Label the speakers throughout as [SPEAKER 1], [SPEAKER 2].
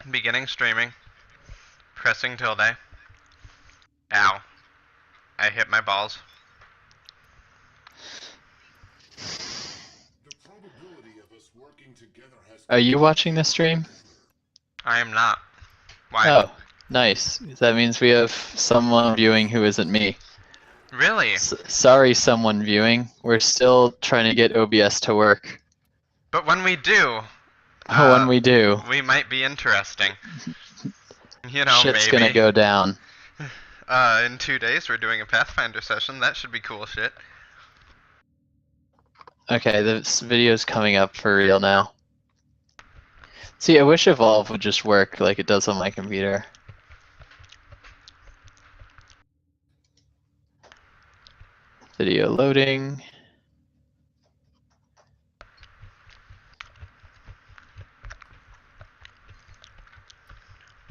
[SPEAKER 1] Beginning streaming. Pressing tilde. Ow. I hit my balls.
[SPEAKER 2] Are you watching the stream?
[SPEAKER 1] I am not. Why?
[SPEAKER 2] Oh, nice. That means we have someone viewing who isn't me.
[SPEAKER 1] Really?
[SPEAKER 2] Sorry, someone viewing. We're still trying to get OBS to work.
[SPEAKER 1] But when we do,
[SPEAKER 2] When we do,
[SPEAKER 1] we might be interesting. You know,
[SPEAKER 2] shit's
[SPEAKER 1] maybe.
[SPEAKER 2] gonna go down.
[SPEAKER 1] In 2 days we're doing a Pathfinder session. That should be cool shit.
[SPEAKER 2] Okay, this video's coming up for real now. See, I wish Evolve would just work like it does on my computer. Video loading.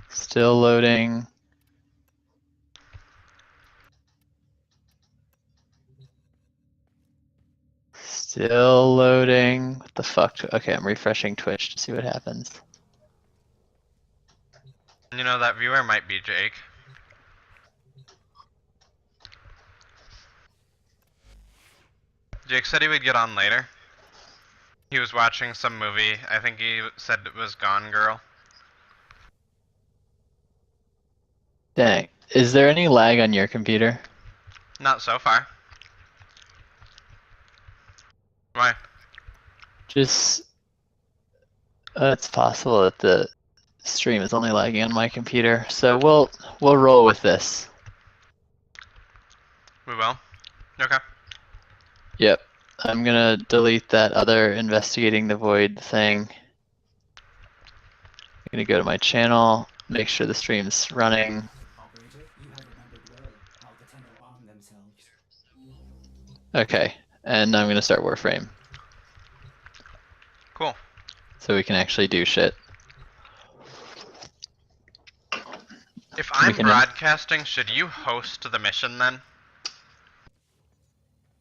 [SPEAKER 2] Still loading. Still loading. What the fuck? Okay, I'm refreshing Twitch to see what happens.
[SPEAKER 1] You know, that viewer might be Jake. Jake said he would get on later. He was watching some movie. I think he said it was Gone Girl.
[SPEAKER 2] Dang. Is there any lag on your computer?
[SPEAKER 1] Not so far. Why?
[SPEAKER 2] Just... it's possible that the stream is only lagging on my computer, so we'll roll with this.
[SPEAKER 1] We will? Okay.
[SPEAKER 2] Yep. I'm gonna delete that other investigating the void thing. I'm gonna go to my channel, make sure the stream's running. Okay, and I'm gonna start Warframe.
[SPEAKER 1] Cool.
[SPEAKER 2] So we can actually do shit.
[SPEAKER 1] If I'm broadcasting, should you host the mission then?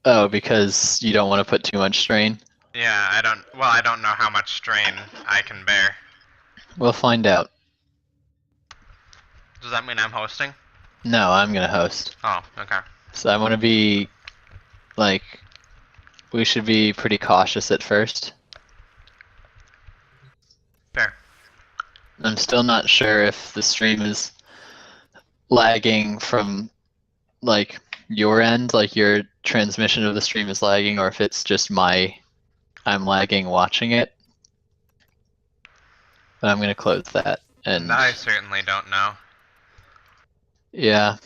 [SPEAKER 2] Oh, because you don't want to put too much strain?
[SPEAKER 1] Yeah, I don't know how much strain I can bear.
[SPEAKER 2] We'll find out.
[SPEAKER 1] Does that mean I'm hosting?
[SPEAKER 2] No, I'm gonna host.
[SPEAKER 1] Oh, okay.
[SPEAKER 2] So I want to be, like, we should be pretty cautious at first.
[SPEAKER 1] Fair.
[SPEAKER 2] I'm still not sure if the stream is lagging from, like, your end, like your transmission of the stream is lagging, or if it's just I'm lagging watching it. But I'm gonna close that. And
[SPEAKER 1] I certainly don't know.
[SPEAKER 2] Yeah.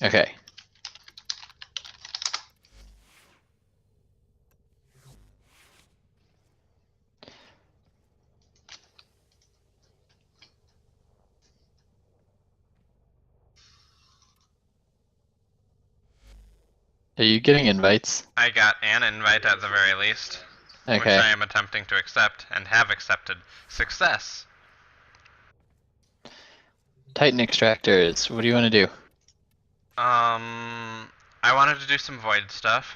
[SPEAKER 2] Okay. Are you getting invites?
[SPEAKER 1] I got an invite at the very least.
[SPEAKER 2] Okay.
[SPEAKER 1] Which I am attempting to accept, and have accepted. Success!
[SPEAKER 2] Titan extractors, what do you want to do?
[SPEAKER 1] I wanted to do some void stuff.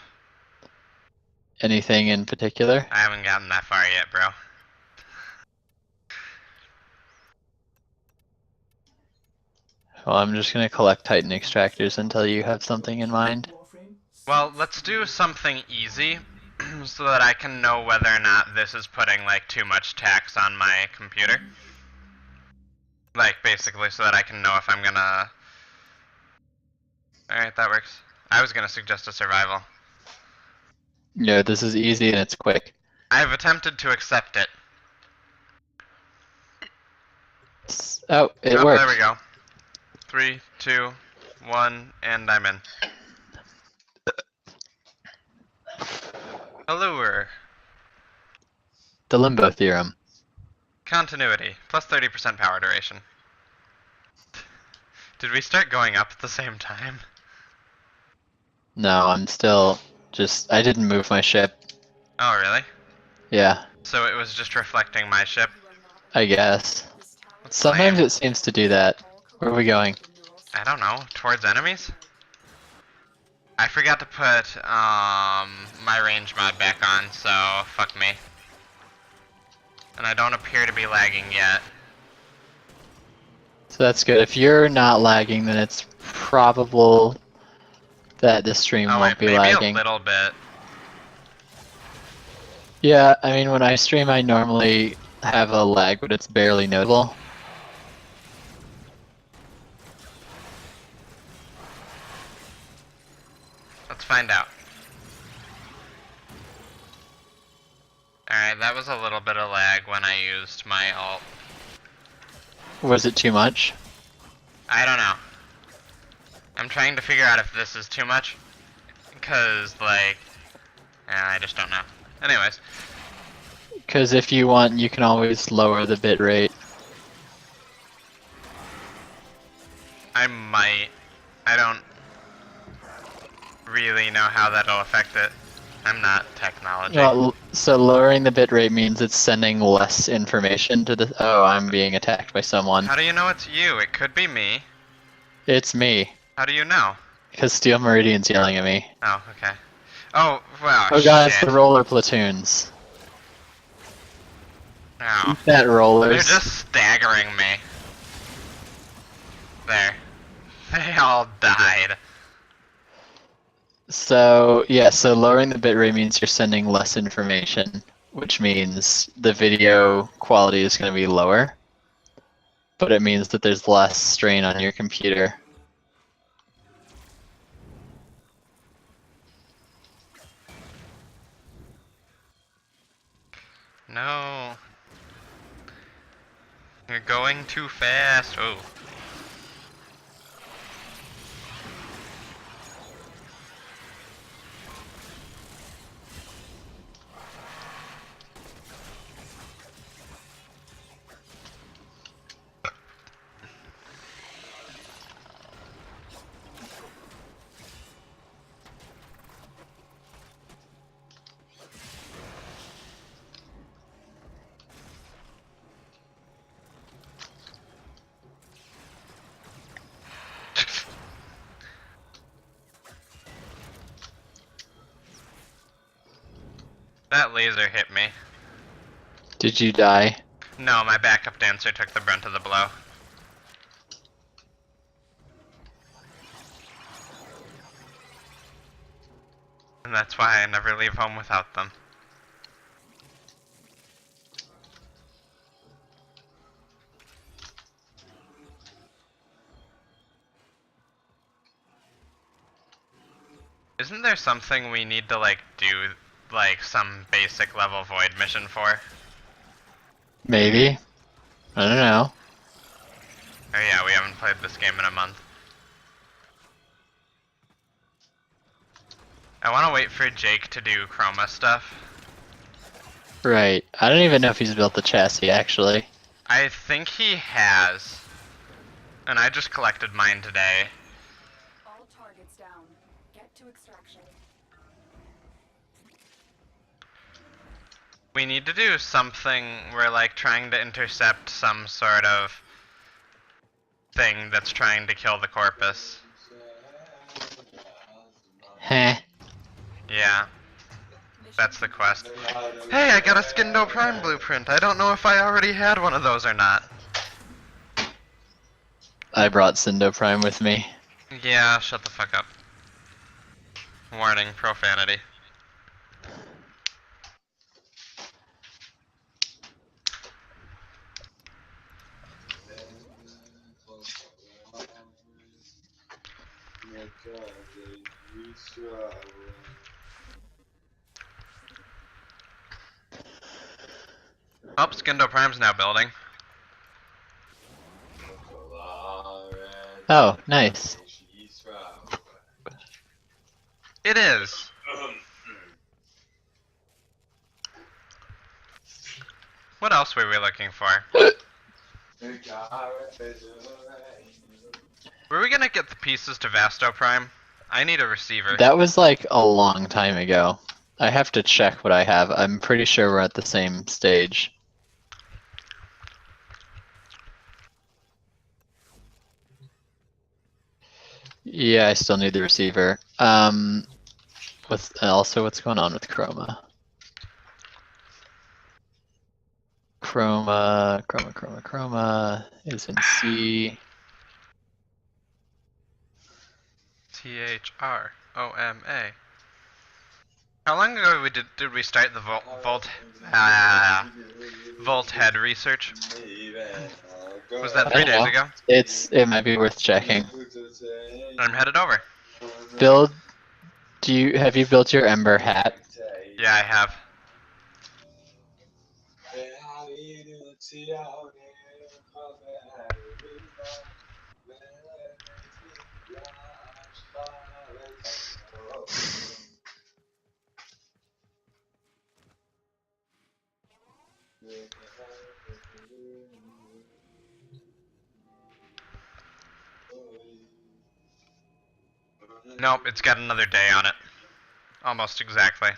[SPEAKER 2] Anything in particular?
[SPEAKER 1] I haven't gotten that far yet, bro.
[SPEAKER 2] Well, I'm just gonna collect Titan extractors until you have something in mind.
[SPEAKER 1] Well, let's do something easy, so that I can know whether or not this is putting, like, too much tax on my computer. Like, basically, so that I can know if I'm gonna... Alright, that works. I was gonna suggest a survival.
[SPEAKER 2] Yeah, this is easy and it's quick.
[SPEAKER 1] I've attempted to accept it.
[SPEAKER 2] Oh, it worked.
[SPEAKER 1] There we go. 3, 2, 1, and I'm in. Allure.
[SPEAKER 2] The Limbo Theorem.
[SPEAKER 1] Continuity. Plus 30% power duration. Did we start going up at the same time?
[SPEAKER 2] No, I'm still I didn't move my ship.
[SPEAKER 1] Oh, really?
[SPEAKER 2] Yeah,
[SPEAKER 1] So it was just reflecting my ship?
[SPEAKER 2] I guess. Sometimes it seems to do that. Where are we going?
[SPEAKER 1] I don't know. Towards enemies? I forgot to put my range mod back on, so fuck me. And I don't appear to be lagging yet.
[SPEAKER 2] So that's good. If you're not lagging, then it's probable that the stream
[SPEAKER 1] Oh
[SPEAKER 2] won't
[SPEAKER 1] wait,
[SPEAKER 2] be
[SPEAKER 1] maybe
[SPEAKER 2] lagging.
[SPEAKER 1] a little bit.
[SPEAKER 2] Yeah, I mean, when I stream, I normally have a lag, but it's barely notable.
[SPEAKER 1] Let's find out. Alright, that was a little bit of lag when I used my ult.
[SPEAKER 2] Was it too much?
[SPEAKER 1] I don't know. I'm trying to figure out if this is too much. Because, like, I just don't know. Anyways.
[SPEAKER 2] Because if you want, you can always lower the bitrate.
[SPEAKER 1] I might. I don't really know how that'll affect it. I'm not technology.
[SPEAKER 2] Well, so lowering the bitrate means it's sending less information to the. Oh, I'm being attacked by someone.
[SPEAKER 1] How do you know it's you? It could be me.
[SPEAKER 2] It's me.
[SPEAKER 1] How do you know?
[SPEAKER 2] Because Steel Meridian's yelling at me.
[SPEAKER 1] Oh, okay. Oh, wow,
[SPEAKER 2] Oh god, it's
[SPEAKER 1] shit.
[SPEAKER 2] the roller platoons.
[SPEAKER 1] Oh.
[SPEAKER 2] Eat that, rollers.
[SPEAKER 1] They're just staggering me. There. They all died.
[SPEAKER 2] So, yeah, so lowering the bitrate means you're sending less information, which means the video quality is going to be lower, but it means that there's less strain on your computer.
[SPEAKER 1] No. You're going too fast. Oh. That laser hit me.
[SPEAKER 2] Did you die?
[SPEAKER 1] No, my backup dancer took the brunt of the blow. And that's why I never leave home without them. Isn't there something we need to, like, do, like, some basic level void mission for?
[SPEAKER 2] Maybe. I don't know.
[SPEAKER 1] Oh yeah, we haven't played this game in a month. I want to wait for Jake to do chroma stuff.
[SPEAKER 2] Right. I don't even know if he's built the chassis, actually.
[SPEAKER 1] I think he has. And I just collected mine today.
[SPEAKER 3] All targets down. Get to extraction.
[SPEAKER 1] We need to do something, we're like trying to intercept some sort of thing that's trying to kill the corpus.
[SPEAKER 2] Heh.
[SPEAKER 1] Yeah, that's the quest. Hey, I got a Skindo Prime blueprint. I don't know if I already had one of those or not.
[SPEAKER 2] I brought Sindo Prime with me.
[SPEAKER 1] Yeah, shut the fuck up. Warning, profanity. Oh, Skindo Prime's now building.
[SPEAKER 2] Oh, nice.
[SPEAKER 1] It is. What else were we looking for? Were we gonna get the pieces to Vasto Prime? I need a receiver.
[SPEAKER 2] That was like a long time ago. I have to check what I have. I'm pretty sure we're at the same stage. Yeah, I still need the receiver. What's going on with Chroma? Chroma is in C.
[SPEAKER 1] THROMA. How long ago did we start the Volt head research? Was that
[SPEAKER 2] I
[SPEAKER 1] 3
[SPEAKER 2] don't
[SPEAKER 1] days
[SPEAKER 2] know.
[SPEAKER 1] ago?
[SPEAKER 2] It might be worth checking.
[SPEAKER 1] I'm headed over.
[SPEAKER 2] Build. Have you built your Ember hat?
[SPEAKER 1] Yeah, I have. Nope, it's got another day on it. Almost exactly.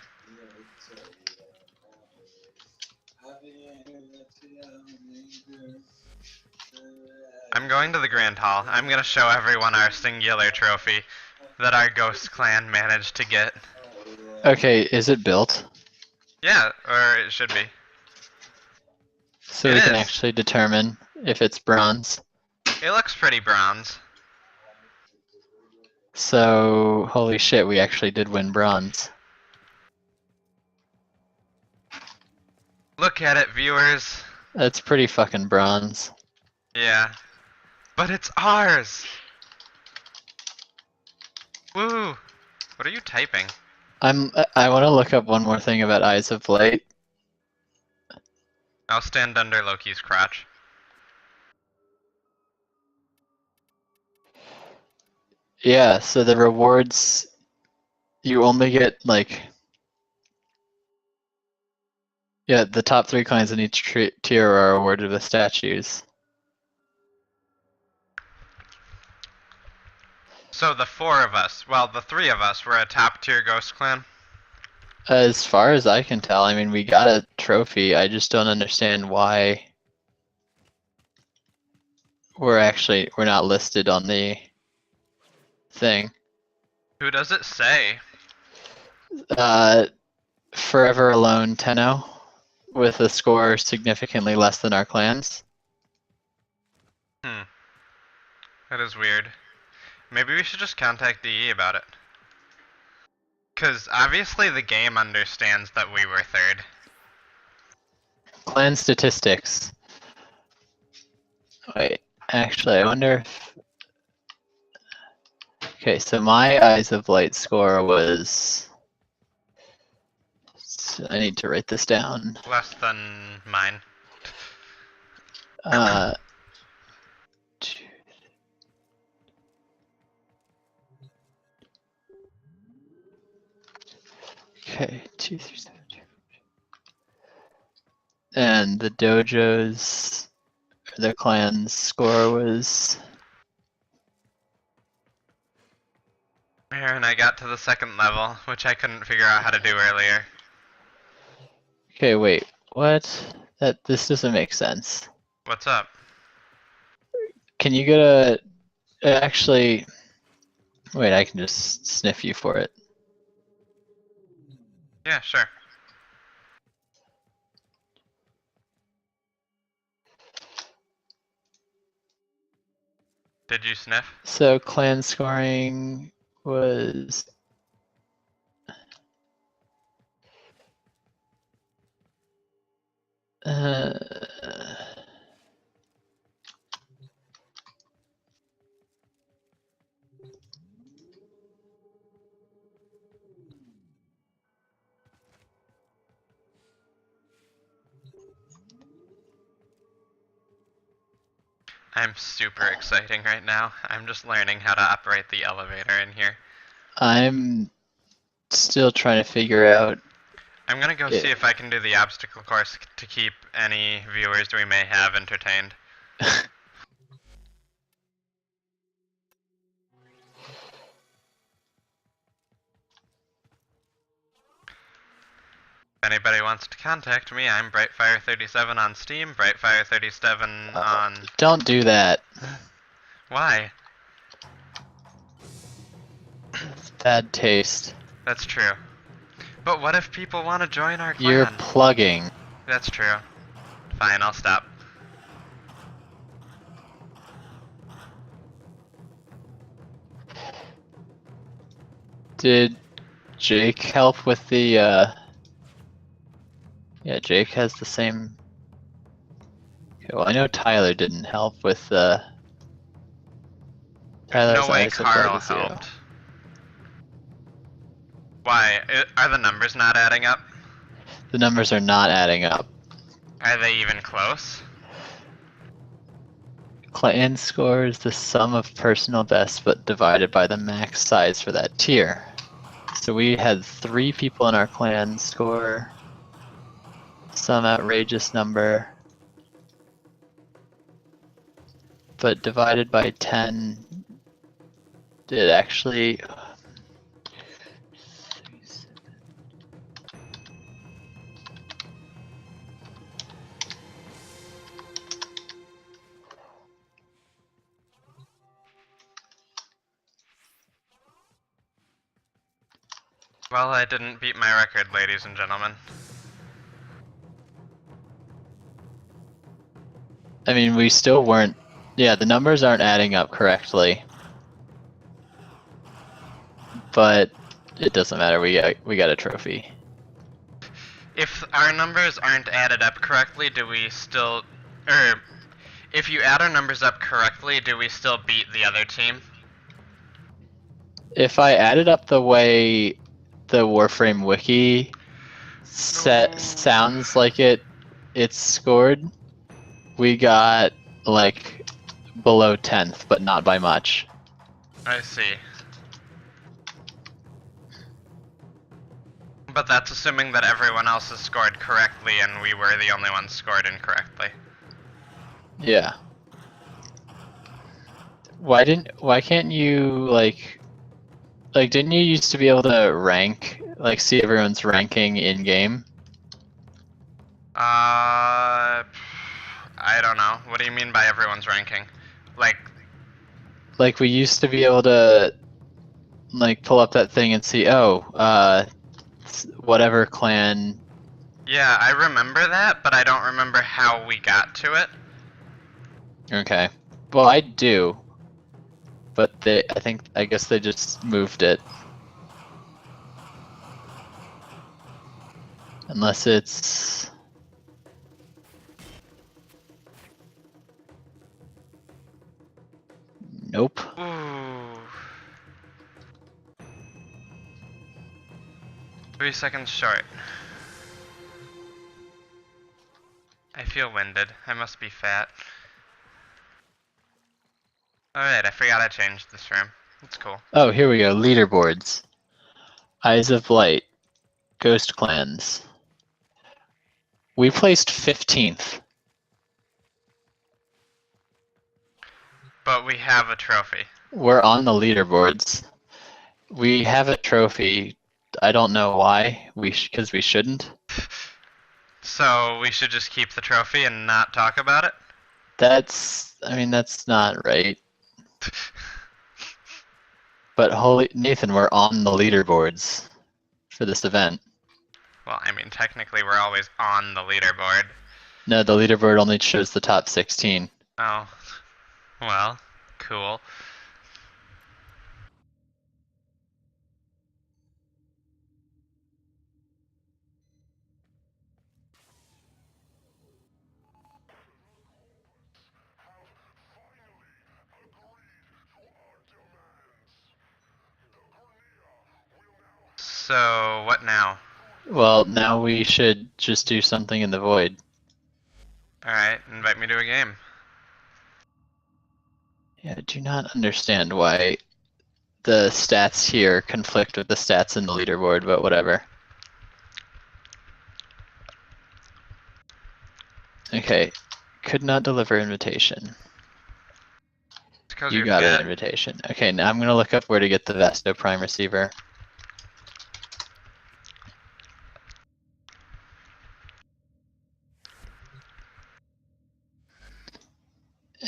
[SPEAKER 1] I'm going to the Grand Hall. I'm gonna show everyone our singular trophy that our Ghost Clan managed to get.
[SPEAKER 2] Okay, is it built?
[SPEAKER 1] Yeah, or it should be.
[SPEAKER 2] So
[SPEAKER 1] It
[SPEAKER 2] we can
[SPEAKER 1] is.
[SPEAKER 2] actually determine if it's bronze.
[SPEAKER 1] It looks pretty bronze.
[SPEAKER 2] So, holy shit, we actually did win bronze.
[SPEAKER 1] Look at it, viewers.
[SPEAKER 2] That's pretty fucking bronze.
[SPEAKER 1] Yeah. But it's ours! Woo! What are you typing?
[SPEAKER 2] I want to look up one more thing about Eyes of Light.
[SPEAKER 1] I'll stand under Loki's crotch.
[SPEAKER 2] Yeah, so the rewards, you only get like, yeah, the top 3 clans in each tier are awarded with statues.
[SPEAKER 1] So the 4 of us, well, the 3 of us were a top tier Ghost Clan.
[SPEAKER 2] As far as I can tell, I mean, we got a trophy. I just don't understand why we're not listed on the thing.
[SPEAKER 1] Who does it say?
[SPEAKER 2] Forever Alone Tenno, with a score significantly less than our clans.
[SPEAKER 1] That is weird. Maybe we should just contact DE about it. Because obviously the game understands that we were 3rd.
[SPEAKER 2] Clan statistics. Wait, actually, I wonder if... Okay, so my Eyes of Light score was... So I need to write this down.
[SPEAKER 1] Less than mine.
[SPEAKER 2] Uh, okay, 2 through 7. And the dojo's, the clan's score was...
[SPEAKER 1] And I got to the 2nd level, which I couldn't figure out how to do earlier.
[SPEAKER 2] Okay, wait, what? This doesn't make sense.
[SPEAKER 1] What's up?
[SPEAKER 2] Can you get a... Actually... Wait, I can just sniff you for it.
[SPEAKER 1] Yeah, sure. Did you sniff?
[SPEAKER 2] So clan scoring was...
[SPEAKER 1] I'm super exciting right now. I'm just learning how to operate the elevator in here.
[SPEAKER 2] I'm still trying to figure out...
[SPEAKER 1] I'm gonna go see if I can do the obstacle course to keep any viewers we may have entertained. If anybody wants to contact me, I'm Brightfire37 on Steam, Brightfire37 on...
[SPEAKER 2] Don't do that.
[SPEAKER 1] Why?
[SPEAKER 2] Bad taste.
[SPEAKER 1] That's true. But what if people want to join our clan?
[SPEAKER 2] You're plugging.
[SPEAKER 1] That's true. Fine, I'll stop.
[SPEAKER 2] Did Jake help with the, Yeah, Jake has the same... Okay, well, I know Tyler didn't help with the...
[SPEAKER 1] There's
[SPEAKER 2] Tyler's
[SPEAKER 1] no way
[SPEAKER 2] eyes applied
[SPEAKER 1] Carl
[SPEAKER 2] to 0.
[SPEAKER 1] helped. Why? Are the numbers not adding up?
[SPEAKER 2] The numbers are not adding up.
[SPEAKER 1] Are they even close?
[SPEAKER 2] Clan score is the sum of personal bests but divided by the max size for that tier. So we had 3 people in our clan score some outrageous number, but divided by 10 did actually...
[SPEAKER 1] Well, I didn't beat my record, ladies and gentlemen.
[SPEAKER 2] I mean, we still weren't... Yeah, the numbers aren't adding up correctly. But it doesn't matter, we got a trophy.
[SPEAKER 1] If our numbers aren't added up correctly, do we still... Or, if you add our numbers up correctly, do we still beat the other team?
[SPEAKER 2] If I added up the way the Warframe wiki sounds like it's scored, we got like below 10th, but not by much.
[SPEAKER 1] I see. But that's assuming that everyone else has scored correctly and we were the only ones scored incorrectly.
[SPEAKER 2] Yeah. Why can't you like didn't you used to be able to rank, like see everyone's ranking in game?
[SPEAKER 1] I don't know. What do you mean by everyone's ranking?
[SPEAKER 2] Like we used to be able to like pull up that thing and see, whatever clan.
[SPEAKER 1] Yeah, I remember that, but I don't remember how we got to it.
[SPEAKER 2] Okay. Well, I do. But I guess they just moved it. Unless it's... Nope.
[SPEAKER 1] Ooh. 3 seconds short. I feel winded. I must be fat. Alright, I forgot I changed this room. It's cool.
[SPEAKER 2] Oh, here we go. Leaderboards. Eyes of Light. Ghost Clans. We placed 15th.
[SPEAKER 1] But we have a trophy.
[SPEAKER 2] We're on the leaderboards. We have a trophy. I don't know why. Because we shouldn't.
[SPEAKER 1] So we should just keep the trophy and not talk about it?
[SPEAKER 2] That's not right. But holy Nathan, we're on the leaderboards for this event.
[SPEAKER 1] Well, I mean, technically we're always on the leaderboard.
[SPEAKER 2] No, the leaderboard only shows the top 16.
[SPEAKER 1] Oh. Well, cool. So, what now?
[SPEAKER 2] Well, now we should just do something in the void.
[SPEAKER 1] Alright, invite me to a game.
[SPEAKER 2] Yeah, I do not understand why the stats here conflict with the stats in the leaderboard, but whatever. Okay, could not deliver invitation.
[SPEAKER 1] It's 'cause
[SPEAKER 2] You
[SPEAKER 1] you're
[SPEAKER 2] got an
[SPEAKER 1] fat.
[SPEAKER 2] invitation. Okay, now I'm gonna look up where to get the Vasto Prime receiver.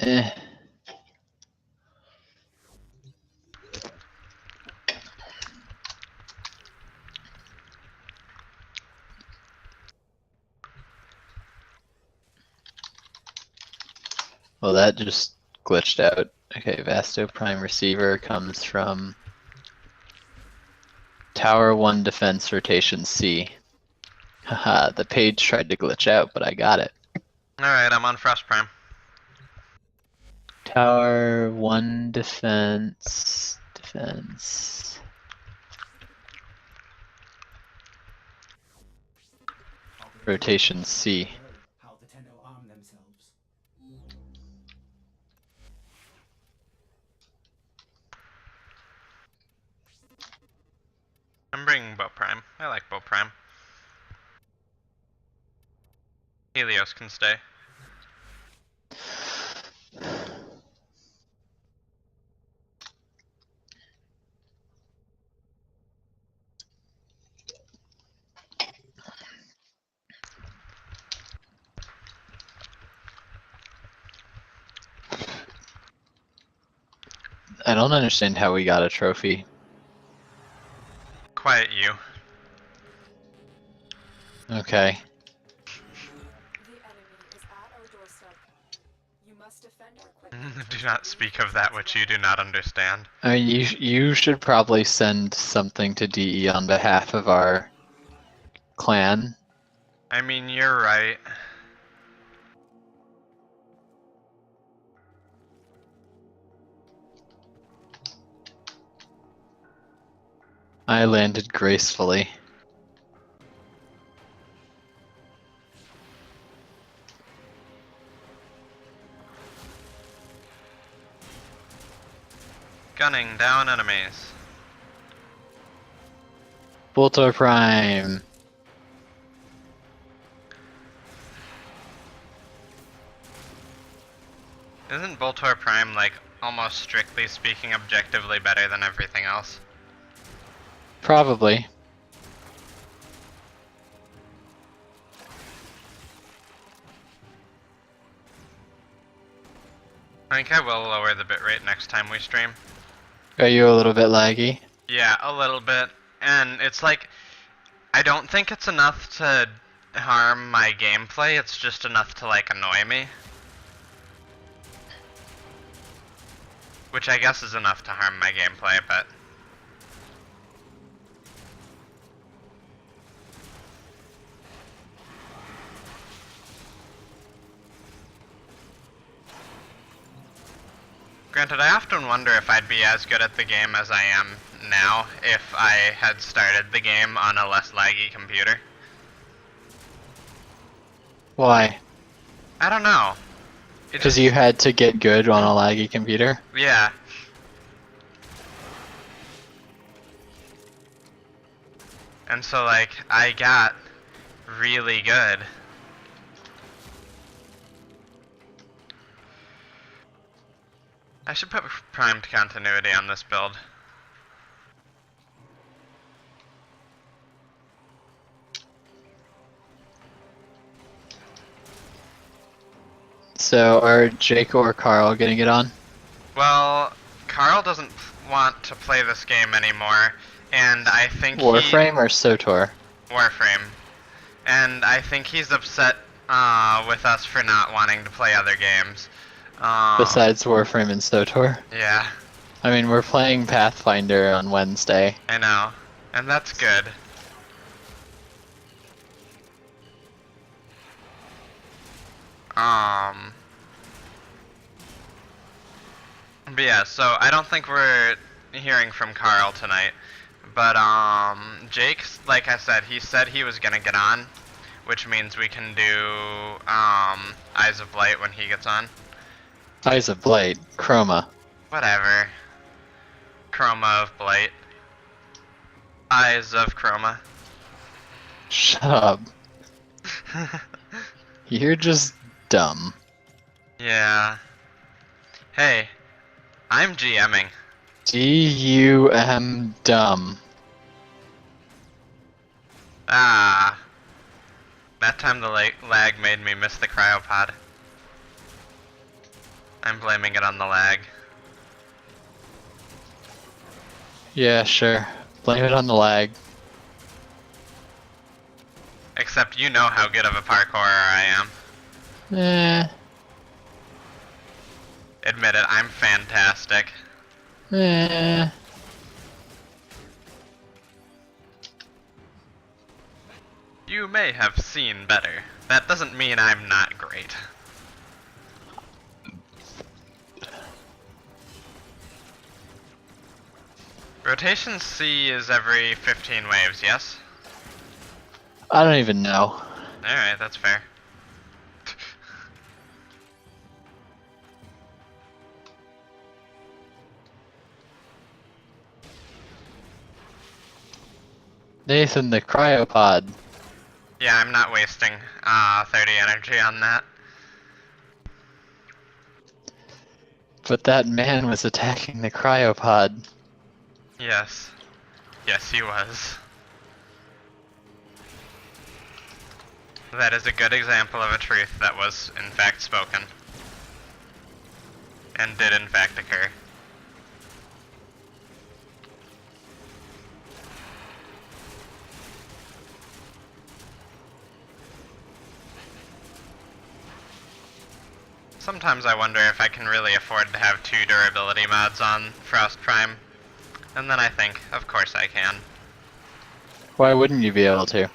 [SPEAKER 2] Eh. Well, that just glitched out. Okay, Vasto Prime receiver comes from Tower 1 defense rotation C. Haha, the page tried to glitch out, but I got it.
[SPEAKER 1] Alright, I'm on Frost Prime.
[SPEAKER 2] Tower 1 defense. Rotation C.
[SPEAKER 4] How the Tenno arm themselves.
[SPEAKER 1] I'm bringing Bow Prime. I like Bow Prime. Helios can stay.
[SPEAKER 2] I don't understand how we got a trophy.
[SPEAKER 1] Quiet you.
[SPEAKER 2] Okay.
[SPEAKER 3] The enemy is at our doorstep. You must defend our equipment.
[SPEAKER 1] Do not speak of that which you do not understand.
[SPEAKER 2] I mean, you should probably send something to DE on behalf of our clan.
[SPEAKER 1] I mean, you're right.
[SPEAKER 2] I landed gracefully.
[SPEAKER 1] Gunning down enemies.
[SPEAKER 2] Vasto Prime.
[SPEAKER 1] Isn't Voltor Prime, like, almost strictly speaking objectively better than everything else?
[SPEAKER 2] Probably.
[SPEAKER 1] I think I will lower the bitrate next time we stream.
[SPEAKER 2] Are you a little bit laggy?
[SPEAKER 1] Yeah, a little bit. And it's like, I don't think it's enough to harm my gameplay, it's just enough to, like, annoy me. Which I guess is enough to harm my gameplay, but... Granted, I often wonder if I'd be as good at the game as I am now if I had started the game on a less laggy computer.
[SPEAKER 2] Why?
[SPEAKER 1] I don't know. It
[SPEAKER 2] Because
[SPEAKER 1] just-
[SPEAKER 2] you had to get good on a laggy computer?
[SPEAKER 1] Yeah. And so, like, I got really good. I should put primed continuity on this build.
[SPEAKER 2] So are Jake or Carl gonna get on?
[SPEAKER 1] Well, Carl doesn't want to play this game anymore, and I think
[SPEAKER 2] Warframe or SOTOR?
[SPEAKER 1] Warframe. And I think he's upset with us for not wanting to play other games.
[SPEAKER 2] Besides Warframe and SOTOR?
[SPEAKER 1] Yeah,
[SPEAKER 2] I mean, we're playing Pathfinder on Wednesday.
[SPEAKER 1] I know. And that's good. But yeah, so I don't think we're hearing from Carl tonight. But Jake, like I said he was gonna get on, which means we can do Eyes of Light when he gets on.
[SPEAKER 2] Eyes of Blight. Chroma.
[SPEAKER 1] Whatever. Chroma of Blight. Eyes of Chroma.
[SPEAKER 2] Shut up. You're just dumb.
[SPEAKER 1] Yeah. Hey, I'm GMing.
[SPEAKER 2] D-U-M dumb.
[SPEAKER 1] Ah. That time the lag made me miss the cryopod. I'm blaming it on the lag.
[SPEAKER 2] Yeah, sure. Blame it on the lag.
[SPEAKER 1] Except you know how good of a parkourer I am.
[SPEAKER 2] Eh.
[SPEAKER 1] Admit it, I'm fantastic.
[SPEAKER 2] Eh.
[SPEAKER 1] You may have seen better. That doesn't mean I'm not great. Rotation C is every 15 waves, yes?
[SPEAKER 2] I don't even know.
[SPEAKER 1] Alright, that's fair.
[SPEAKER 2] Nathan, the cryopod.
[SPEAKER 1] Yeah, I'm not wasting 30 energy on that.
[SPEAKER 2] But that man was attacking the cryopod.
[SPEAKER 1] Yes. Yes, he was. That is a good example of a truth that was in fact spoken. And did in fact occur. Sometimes I wonder if I can really afford to have 2 durability mods on Frost Prime. And then I think, of course I can.
[SPEAKER 2] Why wouldn't you be able to?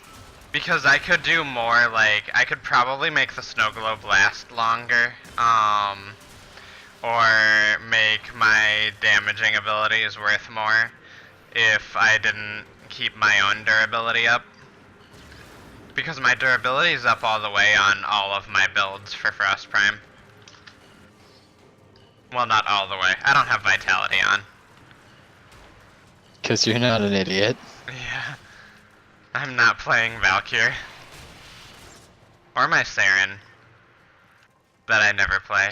[SPEAKER 1] Because I could do more, like, I could probably make the snow globe last longer, or make my damaging abilities worth more if I didn't keep my own durability up. Because my durability is up all the way on all of my builds for Frost Prime. Well, not all the way. I don't have Vitality on.
[SPEAKER 2] Because you're not an idiot.
[SPEAKER 1] Yeah. I'm not playing Valkyr. Or my Saren. That I never play.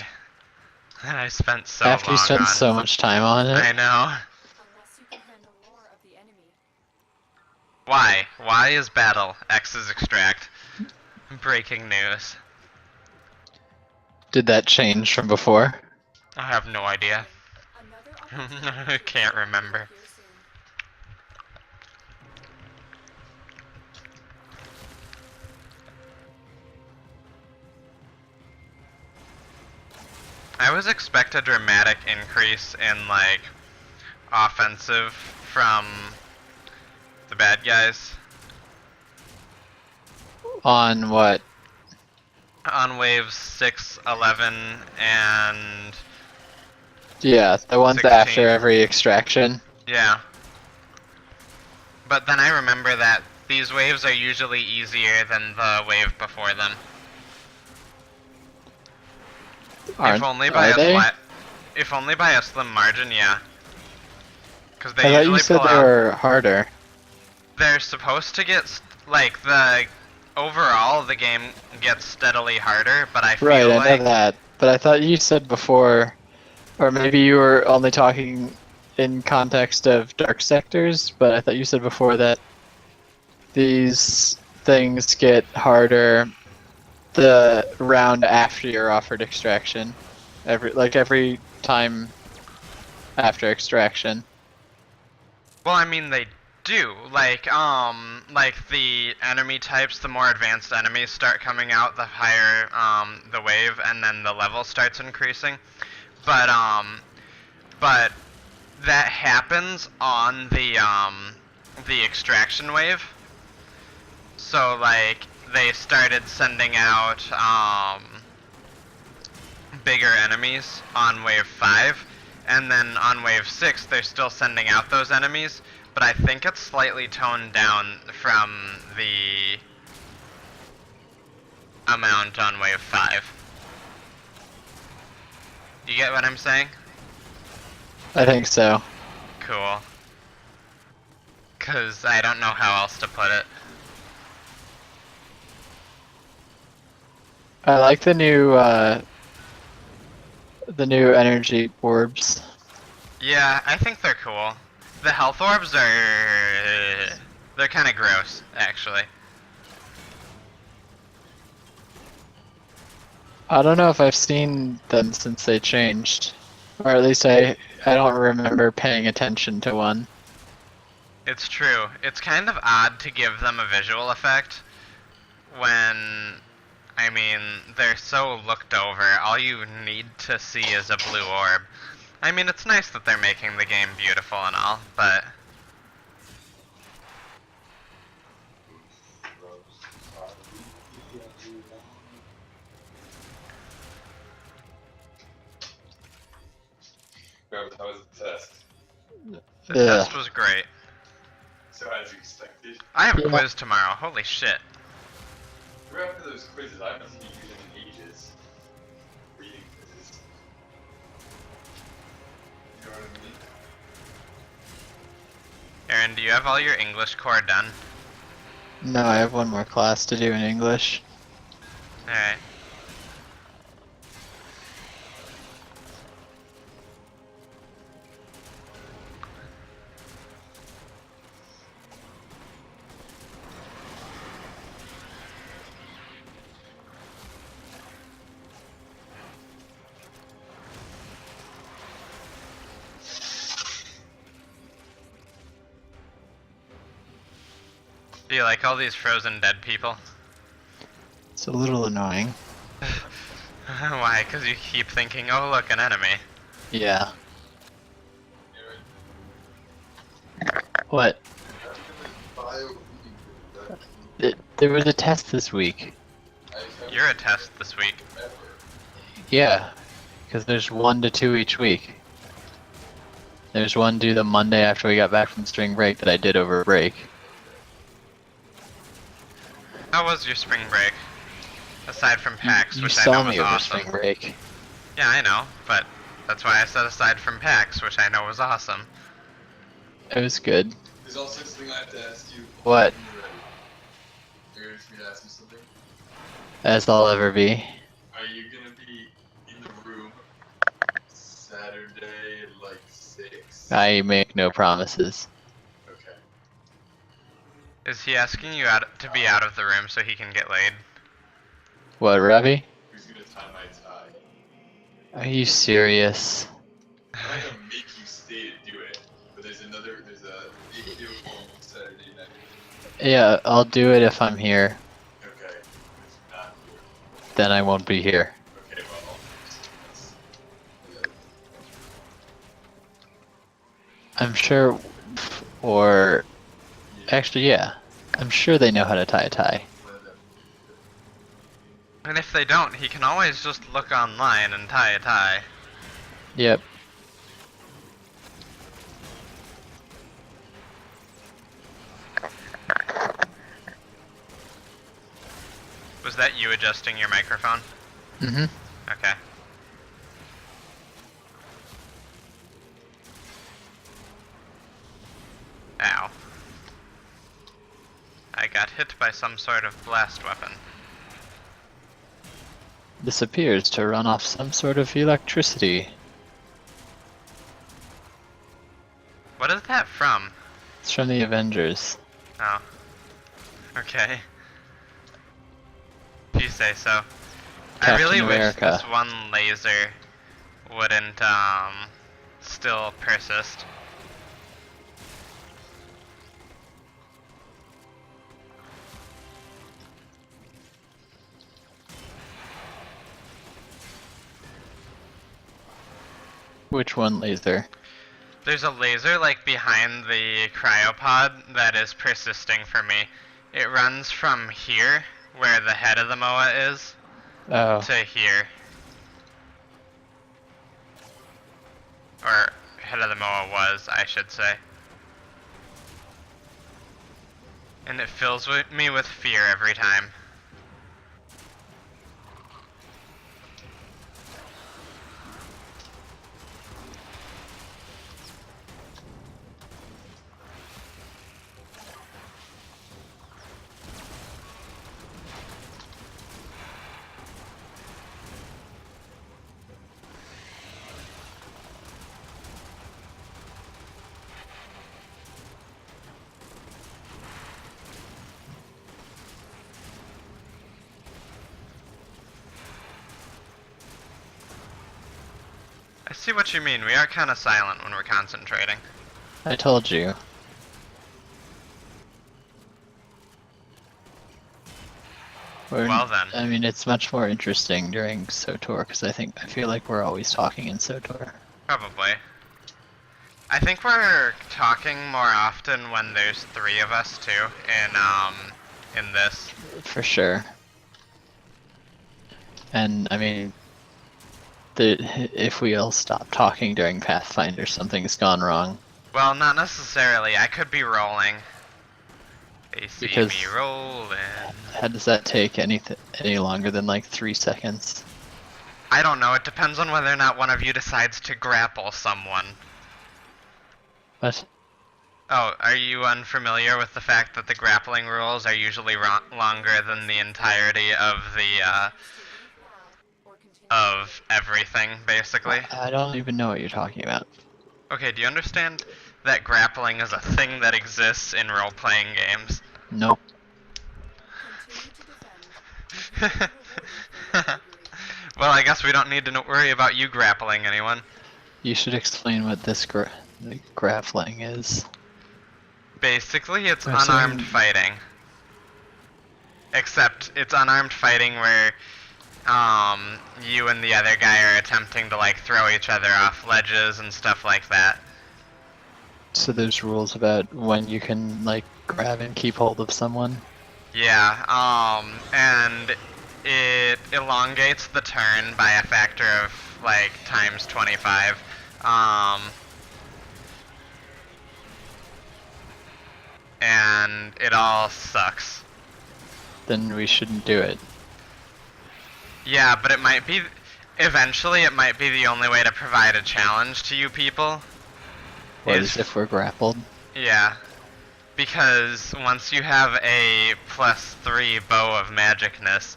[SPEAKER 1] That I spent so
[SPEAKER 2] After
[SPEAKER 1] long
[SPEAKER 2] you spent
[SPEAKER 1] on.
[SPEAKER 2] so much time on it.
[SPEAKER 1] I know.
[SPEAKER 3] Unless you can handle more of the enemy.
[SPEAKER 1] Why? Y is battle. X is extract. Breaking news.
[SPEAKER 2] Did that change from before?
[SPEAKER 1] I have no idea.
[SPEAKER 3] Another
[SPEAKER 1] I can't remember.
[SPEAKER 3] here soon.
[SPEAKER 1] I always expect a dramatic increase in, like, offensive from the bad guys.
[SPEAKER 2] On what?
[SPEAKER 1] On waves 6, 11, and
[SPEAKER 2] Yeah, the ones
[SPEAKER 1] 16.
[SPEAKER 2] after every extraction.
[SPEAKER 1] yeah. But then I remember that these waves are usually easier than the wave before them. If only by
[SPEAKER 2] are they?
[SPEAKER 1] if only by a slim margin, yeah. Because they
[SPEAKER 2] I thought
[SPEAKER 1] usually
[SPEAKER 2] you said
[SPEAKER 1] pull
[SPEAKER 2] they
[SPEAKER 1] out.
[SPEAKER 2] were harder.
[SPEAKER 1] They're supposed to get like the overall the game gets steadily harder, but I feel
[SPEAKER 2] Right, I
[SPEAKER 1] like
[SPEAKER 2] know that. But I thought you said before, or maybe you were only talking in context of dark sectors, but I thought you said before that these things get harder the round after you're offered extraction. Every time after extraction.
[SPEAKER 1] well, I mean they do. Like the enemy types, the more advanced enemies start coming out, the higher the wave, and then the level starts increasing. But that happens on the extraction wave. So like they started sending out bigger enemies on wave 5, and then on wave 6 they're still sending out those enemies, but I think it's slightly toned down from the amount on wave 5. You get what I'm saying?
[SPEAKER 2] I think so.
[SPEAKER 1] Cool. Cause I don't know how else to put it.
[SPEAKER 2] I like the new energy orbs.
[SPEAKER 1] Yeah, I think they're cool. The health orbs are... they're kind of gross, actually.
[SPEAKER 2] I don't know if I've seen them since they changed. Or at least I don't remember paying attention to one.
[SPEAKER 1] It's true. It's kind of odd to give them a visual effect when, I I mean, they're so looked over. All you need to see is a blue orb. I mean, it's nice that they're making the game beautiful and all, but
[SPEAKER 5] How was the test?
[SPEAKER 1] the
[SPEAKER 2] Yeah.
[SPEAKER 1] test was great.
[SPEAKER 5] So as you expected?
[SPEAKER 1] I have a
[SPEAKER 2] Yeah.
[SPEAKER 1] quiz tomorrow. Holy shit.
[SPEAKER 5] We're after those quizzes. I haven't seen you do them in ages. Reading quizzes. You know what I mean?
[SPEAKER 1] Aaron, do you have all your English core done?
[SPEAKER 2] No, I have one more class to do in English.
[SPEAKER 1] Alright. Do you like all these frozen dead people?
[SPEAKER 2] It's a little annoying.
[SPEAKER 1] Why? Because you keep thinking, oh look, an enemy.
[SPEAKER 2] Yeah.
[SPEAKER 5] Aaron,
[SPEAKER 2] What?
[SPEAKER 5] how do you bio reading quiz?
[SPEAKER 2] There was a test this week.
[SPEAKER 1] You're a test this week.
[SPEAKER 5] Ever.
[SPEAKER 2] Yeah, because there's 1 to 2 each week. There's one due the Monday after we got back from spring break that I did over break.
[SPEAKER 1] How was your spring break? Aside from PAX,
[SPEAKER 2] You
[SPEAKER 1] which I
[SPEAKER 2] saw
[SPEAKER 1] know was
[SPEAKER 2] me over
[SPEAKER 1] awesome.
[SPEAKER 2] spring break.
[SPEAKER 1] Yeah, I know, but that's why I said aside from PAX, which I know was awesome.
[SPEAKER 2] It was good.
[SPEAKER 5] There's also something I have to ask you.
[SPEAKER 2] What?
[SPEAKER 5] When you're ready. You're ready for me to ask you something?
[SPEAKER 2] As I'll ever be.
[SPEAKER 5] Are you gonna be in the room Saturday at like 6?
[SPEAKER 2] I make no promises.
[SPEAKER 5] Okay.
[SPEAKER 1] Is he asking you to be out of the room so he can get laid?
[SPEAKER 2] What, Ravi?
[SPEAKER 5] Who's gonna tie my tie?
[SPEAKER 2] Are you serious?
[SPEAKER 5] I'm not gonna make you stay to do it, but there's a video call on Saturday night.
[SPEAKER 2] Yeah, I'll do it if I'm here.
[SPEAKER 5] Okay. If not, you're
[SPEAKER 2] Then I won't be here.
[SPEAKER 5] okay. Well, that's
[SPEAKER 2] I'm sure, or actually, yeah, I'm sure they know how to tie a tie.
[SPEAKER 1] And if they don't, he can always just look online and tie a tie.
[SPEAKER 2] Yep.
[SPEAKER 1] Was that you adjusting your microphone?
[SPEAKER 2] Mm-hmm.
[SPEAKER 1] Okay. Ow. I got hit by some sort of blast weapon.
[SPEAKER 2] This appears to run off some sort of electricity.
[SPEAKER 1] What is that from?
[SPEAKER 2] It's from the Avengers.
[SPEAKER 1] Oh. Okay. If you say so. I really
[SPEAKER 2] Captain
[SPEAKER 1] wish
[SPEAKER 2] America.
[SPEAKER 1] this one laser wouldn't, still persist.
[SPEAKER 2] Which one laser?
[SPEAKER 1] There's a laser like behind the cryopod that is persisting for me. It runs from here, where the head of the MOA is,
[SPEAKER 2] Oh,
[SPEAKER 1] to here. Or head of the MOA was, I should say. And it fills me with fear every time. I see what you mean. We are kind of silent when we're concentrating.
[SPEAKER 2] I told you. Or,
[SPEAKER 1] Well then.
[SPEAKER 2] I mean, it's much more interesting during SOTOR because I feel like we're always talking in SOTOR.
[SPEAKER 1] Probably. I think we're talking more often when there's 3 of us too in this.
[SPEAKER 2] For sure. And I mean, if we all stop talking during Pathfinder, something's gone wrong.
[SPEAKER 1] Well, not necessarily. I could be rolling. They see
[SPEAKER 2] Because
[SPEAKER 1] me rolling.
[SPEAKER 2] how does that take any longer than like 3 seconds?
[SPEAKER 1] I don't know. It depends on whether or not one of you decides to grapple someone.
[SPEAKER 2] What?
[SPEAKER 1] Oh, are you unfamiliar with the fact that the grappling rules are usually longer than the entirety of the of everything, basically?
[SPEAKER 2] I don't even know what you're talking about.
[SPEAKER 1] Okay, do you understand that grappling is a thing that exists in role-playing games?
[SPEAKER 2] Nope.
[SPEAKER 1] Well, I guess we don't need to worry about you grappling anyone.
[SPEAKER 2] You should explain what this grappling is.
[SPEAKER 1] Basically, it's
[SPEAKER 2] Oh, so-
[SPEAKER 1] unarmed fighting. Except it's unarmed fighting where you and the other guy are attempting to like throw each other off ledges and stuff like that.
[SPEAKER 2] So there's rules about when you can like grab and keep hold of someone.
[SPEAKER 1] Yeah, and it elongates the turn by a factor of like times 25. And it all sucks.
[SPEAKER 2] Then we shouldn't do it.
[SPEAKER 1] Yeah, but it might be, eventually it might be the only way to provide a challenge to you people.
[SPEAKER 2] What
[SPEAKER 1] Is-
[SPEAKER 2] is if we're grappled?
[SPEAKER 1] Yeah, because once you have a +3 bow of magicness,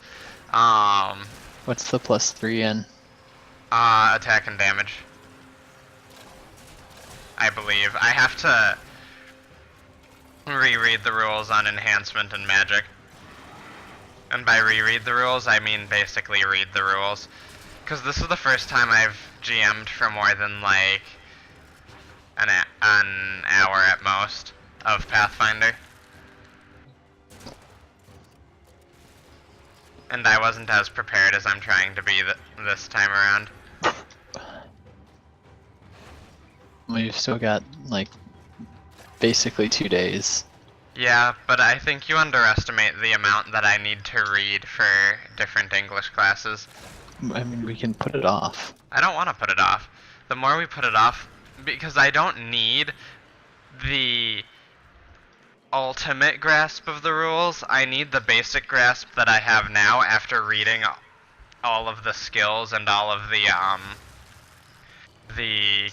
[SPEAKER 2] What's the +3 in?
[SPEAKER 1] attack and damage. I believe. I have to reread the rules on enhancement and magic. And by reread the rules, I mean basically read the rules. Because this is the first time I've GM'd for more than like an hour at most of Pathfinder. And I wasn't as prepared as I'm trying to be this time around.
[SPEAKER 2] We've still got like basically 2 days.
[SPEAKER 1] Yeah, but I think you underestimate the amount that I need to read for different English classes.
[SPEAKER 2] I mean, we can put it off.
[SPEAKER 1] I don't want to put it off. The more we put it off, because I don't need the ultimate grasp of the rules, I need the basic grasp that I have now after reading all of the skills and all of the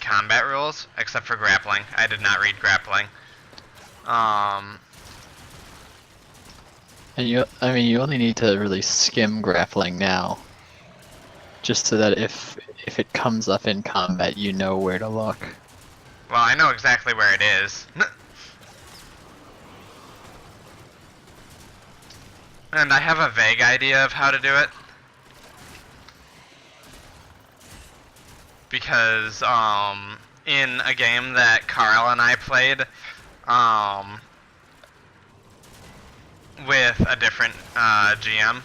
[SPEAKER 1] combat rules, except for grappling. I did not read grappling.
[SPEAKER 2] And I mean, you only need to really skim grappling now. Just so that if it comes up in combat, you know where to look.
[SPEAKER 1] Well, I know exactly where it is. And I have a vague idea of how to do it. Because, in a game that Carl and I played, with a different, GM,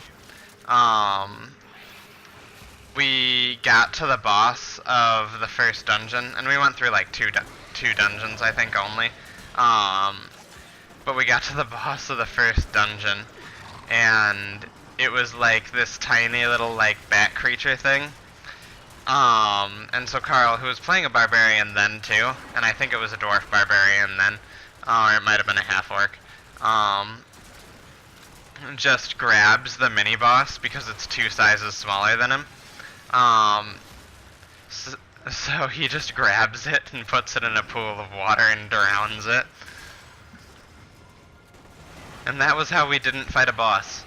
[SPEAKER 1] we got to the boss of the first dungeon, and we went through like two dungeons, I think, only. But we got to the boss of the first dungeon, and it was like this tiny little like bat creature thing. And so Carl, who was playing a barbarian then too, and I think it was a dwarf barbarian then, or it might have been a half-orc, just grabs the mini-boss because it's 2 sizes smaller than him. So he just grabs it and puts it in a pool of water and drowns it. And that was how we didn't fight a boss.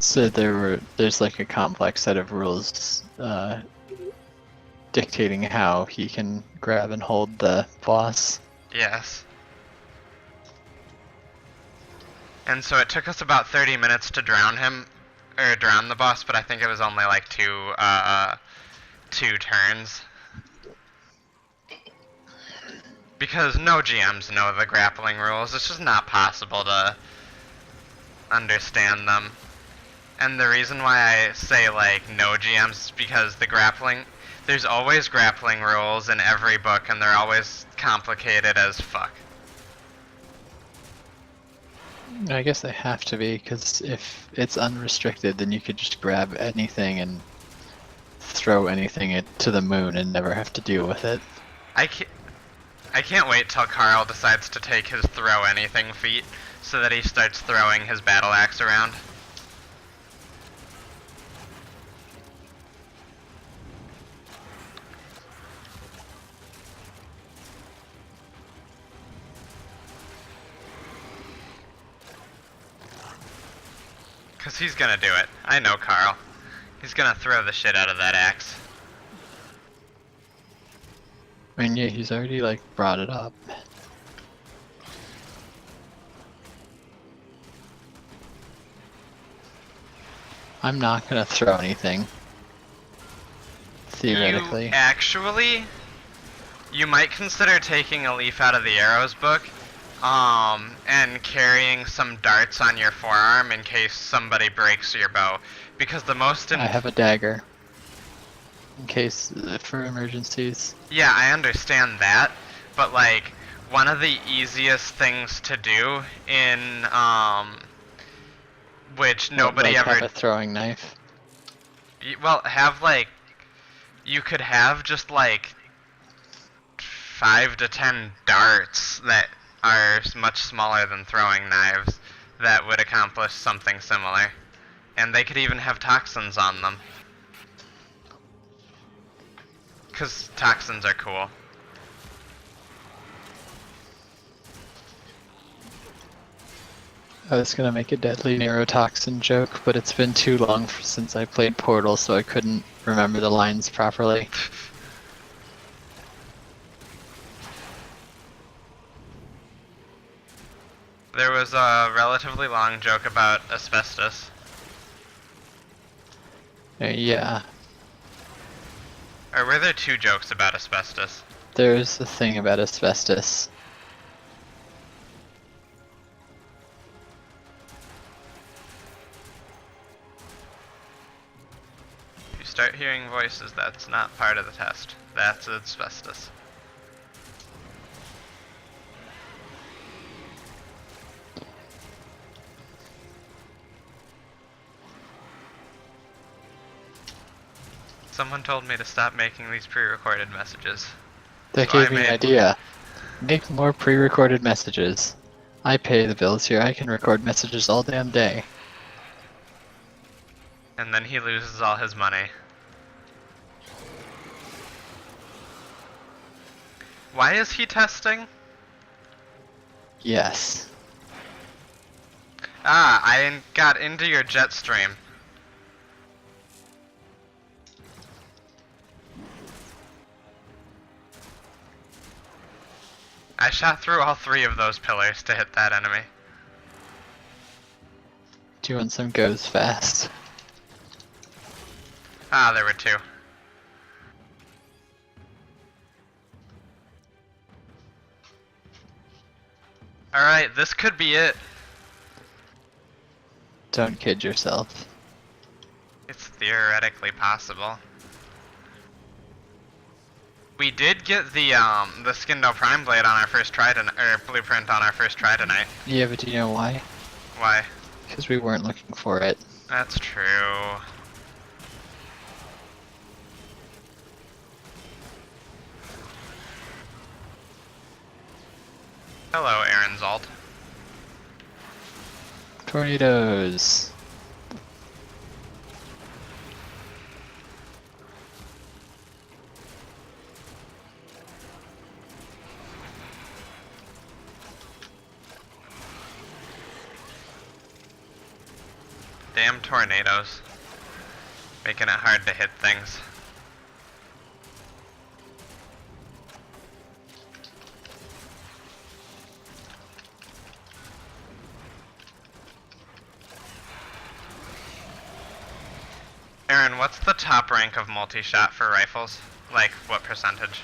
[SPEAKER 2] So there's like a complex set of rules dictating how he can grab and hold the boss.
[SPEAKER 1] Yes. And so it took us about 30 minutes to drown him, or drown the boss, but I think it was only like two turns. Because no GMs know the grappling rules. It's just not possible to understand them. And the reason why I say like no GMs is because there's always grappling rules in every book, and they're always complicated as fuck.
[SPEAKER 2] I guess they have to be, because if it's unrestricted, then you could just grab anything and throw anything to the moon and never have to deal with it.
[SPEAKER 1] I can't wait till Carl decides to take his throw anything feat so that he starts throwing his battle axe around. Cause he's gonna do it. I know Carl. He's gonna throw the shit out of that axe.
[SPEAKER 2] I mean, yeah, he's already, like, brought it up. I'm not gonna throw anything. Theoretically.
[SPEAKER 1] You might consider taking a leaf out of the arrows book, and carrying some darts on your forearm in case somebody breaks your bow. Because the most
[SPEAKER 2] I have a dagger. In case, for emergencies.
[SPEAKER 1] Yeah, I understand that, but like, one of the easiest things to do in, which nobody
[SPEAKER 2] like
[SPEAKER 1] ever...
[SPEAKER 2] have a throwing knife.
[SPEAKER 1] Well, you could have just like 5 to 10 darts that are much smaller than throwing knives that would accomplish something similar. And they could even have toxins on them. Because toxins are cool.
[SPEAKER 2] I was gonna make a deadly neurotoxin joke, but it's been too long since I played Portal, so I couldn't remember the lines properly.
[SPEAKER 1] There was a relatively long joke about asbestos.
[SPEAKER 2] Yeah,
[SPEAKER 1] Or were there 2 jokes about asbestos?
[SPEAKER 2] there's a thing about asbestos.
[SPEAKER 1] If you start hearing voices, that's not part of the test. That's asbestos. Someone told me to stop making these pre-recorded messages.
[SPEAKER 2] That
[SPEAKER 1] So I
[SPEAKER 2] gave me an
[SPEAKER 1] made-
[SPEAKER 2] idea. Make more pre-recorded messages. I pay the bills here, I can record messages all damn day.
[SPEAKER 1] And then he loses all his money. Why is he testing?
[SPEAKER 2] Yes.
[SPEAKER 1] Ah, I got into your jet stream. I shot through all 3 of those pillars to hit that enemy.
[SPEAKER 2] Do you want some goes fast?
[SPEAKER 1] Ah, there were 2. Alright, this could be it.
[SPEAKER 2] Don't kid yourself.
[SPEAKER 1] It's theoretically possible. We did get the Skindo Prime Blade on our first try or blueprint on our first try tonight.
[SPEAKER 2] Yeah, but do you know why?
[SPEAKER 1] Why?
[SPEAKER 2] Because we weren't looking for it.
[SPEAKER 1] That's true. Hello, Aaron Zalt.
[SPEAKER 2] Tornadoes.
[SPEAKER 1] Damn tornadoes. Making it hard to hit things. Aaron, what's the top rank of multi-shot for rifles? Like, what percentage?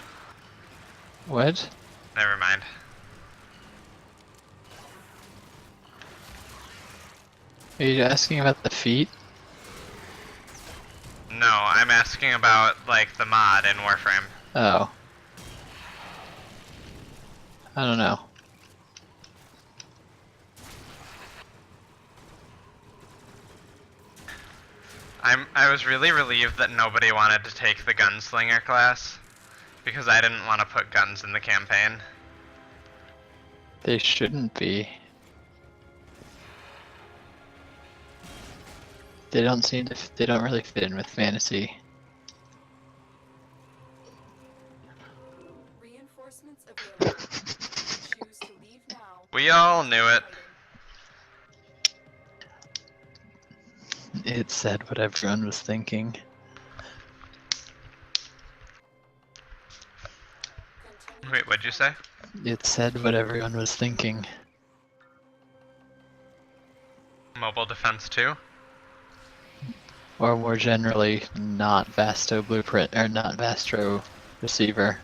[SPEAKER 2] What?
[SPEAKER 1] Never mind.
[SPEAKER 2] Are you asking about the feat?
[SPEAKER 1] No, I'm asking about, like, the mod in Warframe.
[SPEAKER 2] Oh. I don't know.
[SPEAKER 1] I was really relieved that nobody wanted to take the gunslinger class, because I didn't want to put guns in the campaign.
[SPEAKER 2] They shouldn't be. They don't seem to. They don't really fit in with fantasy.
[SPEAKER 3] Reinforcements available. Choose to leave now.
[SPEAKER 1] We all knew it.
[SPEAKER 2] It said what everyone was thinking.
[SPEAKER 3] Continue
[SPEAKER 1] Wait, what'd you say?
[SPEAKER 2] It said what everyone was thinking.
[SPEAKER 1] Mobile defense 2?
[SPEAKER 2] Or more generally, not Vasto blueprint, or not Vasto receiver.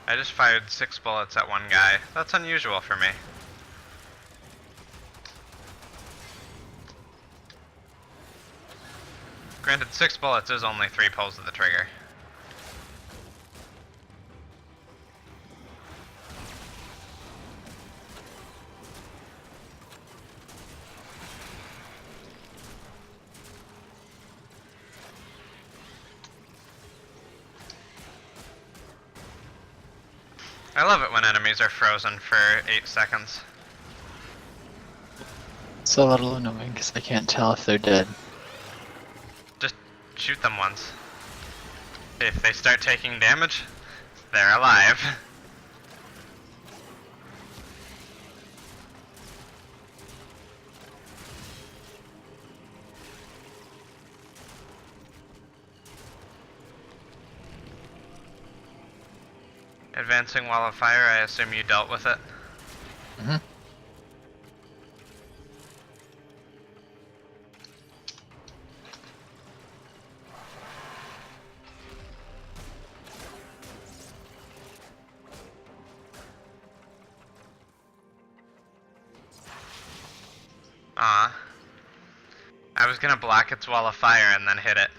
[SPEAKER 1] I just fired 6 bullets at one guy. That's unusual for me. Granted, 6 bullets is only 3 pulls of the trigger. I love it when enemies are frozen for 8 seconds.
[SPEAKER 2] It's a little annoying because I can't tell if they're dead.
[SPEAKER 1] Just shoot them once. If they start taking damage, they're alive. Advancing wall of fire, I assume you dealt with it.
[SPEAKER 2] Mm-hmm.
[SPEAKER 1] I was gonna block its wall of fire and then hit it.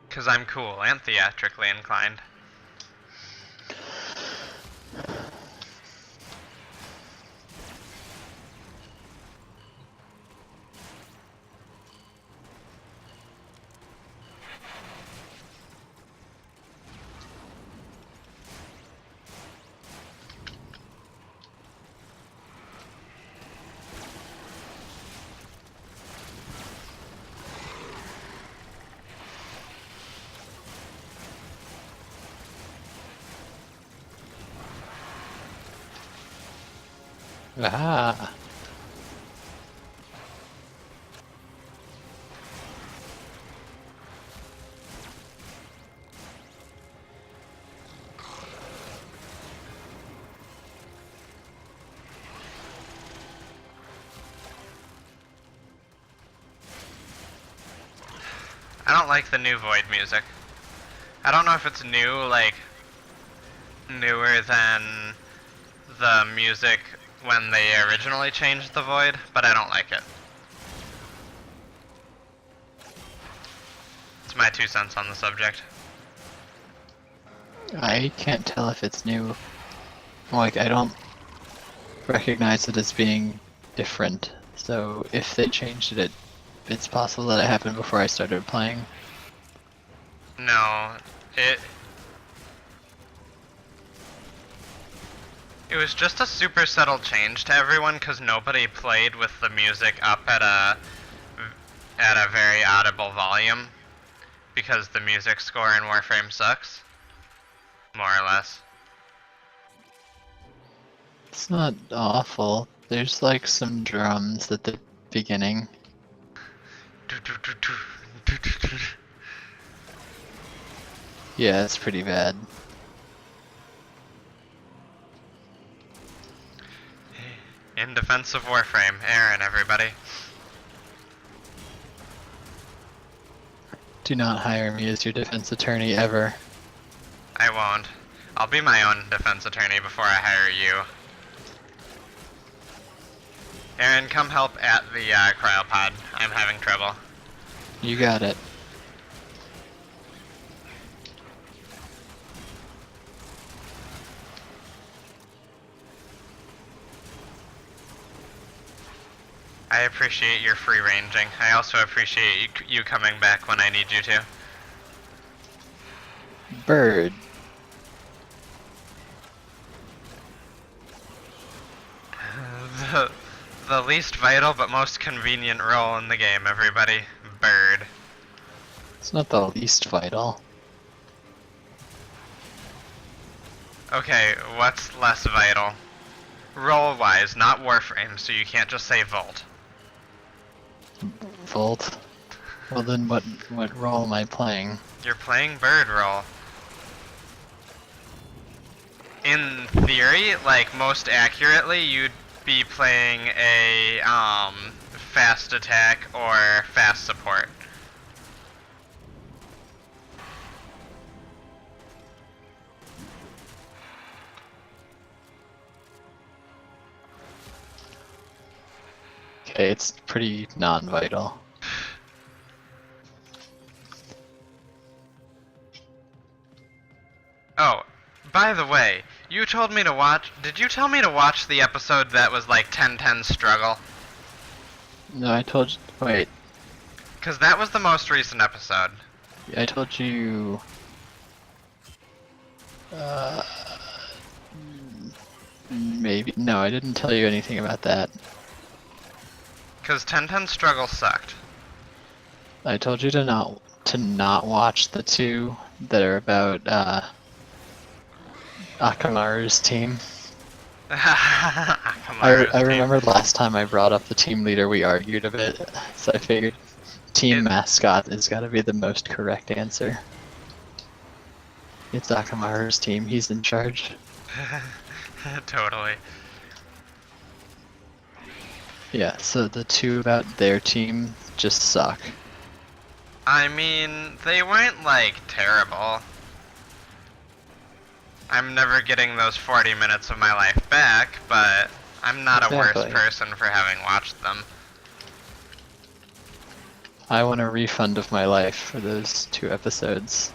[SPEAKER 1] Cause I'm cool and theatrically inclined.
[SPEAKER 2] Ah.
[SPEAKER 1] I don't like the new Void music. I don't know if it's new, like, newer than the music when they originally changed the Void, but I don't like it. It's my 2 cents on the subject.
[SPEAKER 2] I can't tell if it's new. Like, I don't recognize it as being different. So if they changed it, it's possible that it happened before I started playing.
[SPEAKER 1] No, it was just a super subtle change to everyone because nobody played with the music up at a very audible volume because the music score in Warframe sucks, more or less.
[SPEAKER 2] It's not awful. There's like some drums at the beginning. Yeah, it's pretty bad.
[SPEAKER 1] In defense of Warframe, Aaron, everybody.
[SPEAKER 2] Do not hire me as your defense attorney ever.
[SPEAKER 1] I won't. I'll be my own defense attorney before I hire you. Aaron, come help at the cryopod. I'm having trouble.
[SPEAKER 2] You got it.
[SPEAKER 1] I appreciate your free ranging. I also appreciate you coming back when I need you to.
[SPEAKER 2] Bird.
[SPEAKER 1] The least vital but most convenient role in the game, everybody. Bird.
[SPEAKER 2] It's not the least vital.
[SPEAKER 1] Okay, what's less vital? Role-wise, not Warframe, so you can't just say Volt.
[SPEAKER 2] Volt. Well then what role am I playing?
[SPEAKER 1] You're playing Bird role. In theory, like most accurately, you'd be playing a fast attack or fast support.
[SPEAKER 2] Okay, it's pretty non-vital.
[SPEAKER 1] Oh, by the way, you told me to watch. Did you tell me to watch the episode that was like 10-10 struggle?
[SPEAKER 2] No, I told you. Wait,
[SPEAKER 1] Because that was the most recent episode.
[SPEAKER 2] I told you. Uh, maybe. No, I didn't tell you anything about that.
[SPEAKER 1] Because 10-10 struggle sucked.
[SPEAKER 2] I told you to not watch the two that are about Akamaru's team. I remember last time I brought up the team leader, we argued a bit, so I figured team mascot has got to be the most correct answer. It's Akamaru's team, he's in charge.
[SPEAKER 1] Totally.
[SPEAKER 2] Yeah, so the two about their team just suck.
[SPEAKER 1] I mean, they weren't like terrible. I'm never getting those 40 minutes of my life back, but I'm not a worse
[SPEAKER 2] Exactly.
[SPEAKER 1] person for having watched them.
[SPEAKER 2] I want a refund of my life for those 2 episodes.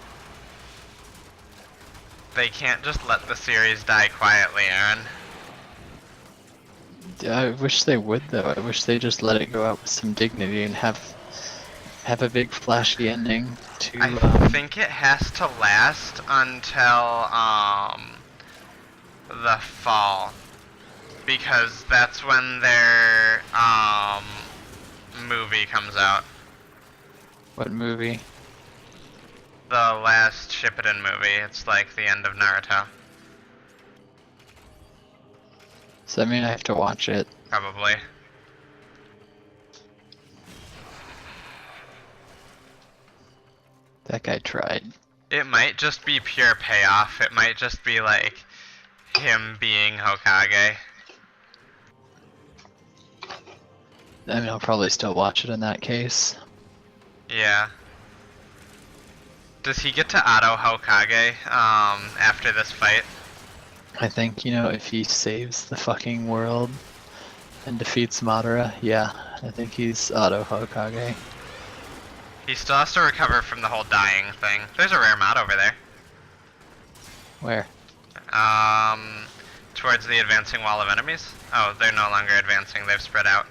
[SPEAKER 1] They can't just let the series die quietly, Aaron.
[SPEAKER 2] I wish they would though. I wish they just let it go out with some dignity and have a big flashy ending to
[SPEAKER 1] I think it has to last until the fall, because that's when their movie comes out.
[SPEAKER 2] what movie?
[SPEAKER 1] The last Shippuden movie. It's like the end of Naruto,
[SPEAKER 2] So I mean I have to watch it.
[SPEAKER 1] probably.
[SPEAKER 2] That guy tried.
[SPEAKER 1] It might just be pure payoff. It might just be like him being Hokage.
[SPEAKER 2] I mean I'll probably still watch it in that case.
[SPEAKER 1] Yeah. Does he get to auto Hokage after this fight?
[SPEAKER 2] I think, if he saves the fucking world and defeats Madara, yeah, I think he's auto Hokage.
[SPEAKER 1] He still has to recover from the whole dying thing. There's a rare mod over there.
[SPEAKER 2] Where?
[SPEAKER 1] Towards the advancing wall of enemies. Oh, they're no longer advancing, they've spread out.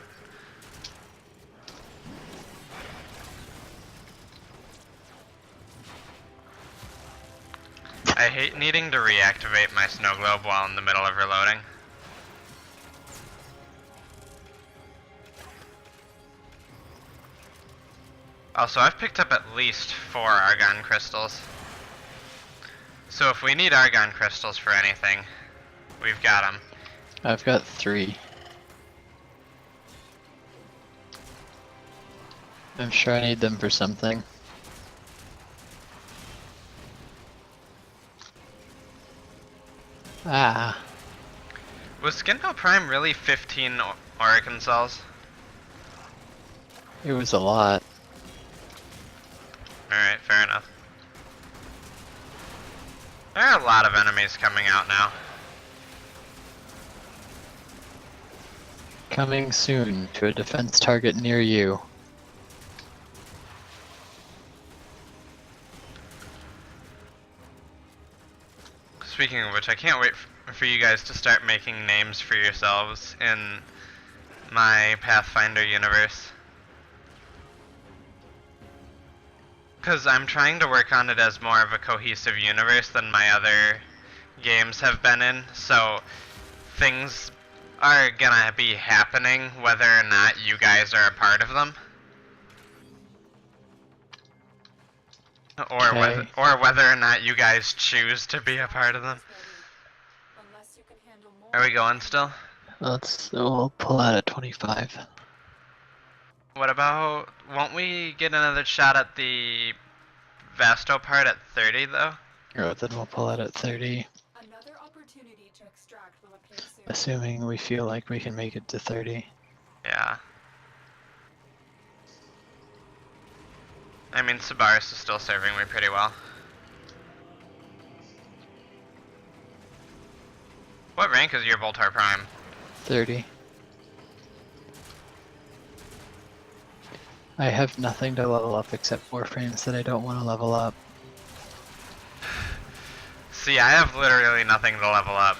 [SPEAKER 1] I hate needing to reactivate my snow globe while in the middle of reloading. Also, I've picked up at least 4 argon crystals. So if we need argon crystals for anything, we've got them.
[SPEAKER 2] I've got 3. I'm sure I need them for something. Ah,
[SPEAKER 1] Was Skinto Prime really 15 Oracle cells?
[SPEAKER 2] It was a lot.
[SPEAKER 1] Alright, fair enough. There are a lot of enemies coming out now.
[SPEAKER 2] Coming soon to a defense target near you.
[SPEAKER 1] Speaking of which, I can't wait for you guys to start making names for yourselves in my Pathfinder universe. Because I'm trying to work on it as more of a cohesive universe than my other games have been in, so things are gonna be happening whether or not you guys are a part of them.
[SPEAKER 2] Okay.
[SPEAKER 1] Or whether or not you guys choose to be a part of them.
[SPEAKER 3] Unless you can handle more.
[SPEAKER 1] Are we going still?
[SPEAKER 2] We'll pull out at 25.
[SPEAKER 1] What about, won't we get another shot at the Vasto part at 30 though?
[SPEAKER 2] Or then we'll pull out at 30,
[SPEAKER 3] Another opportunity to extract will appear soon.
[SPEAKER 2] assuming we feel like we can make it to 30.
[SPEAKER 1] Yeah. I mean, Sabaris is still serving me pretty well. What rank is your Voltar Prime?
[SPEAKER 2] 30. I have nothing to level up except Warframes that I don't want to level up.
[SPEAKER 1] See, I have literally nothing to level up.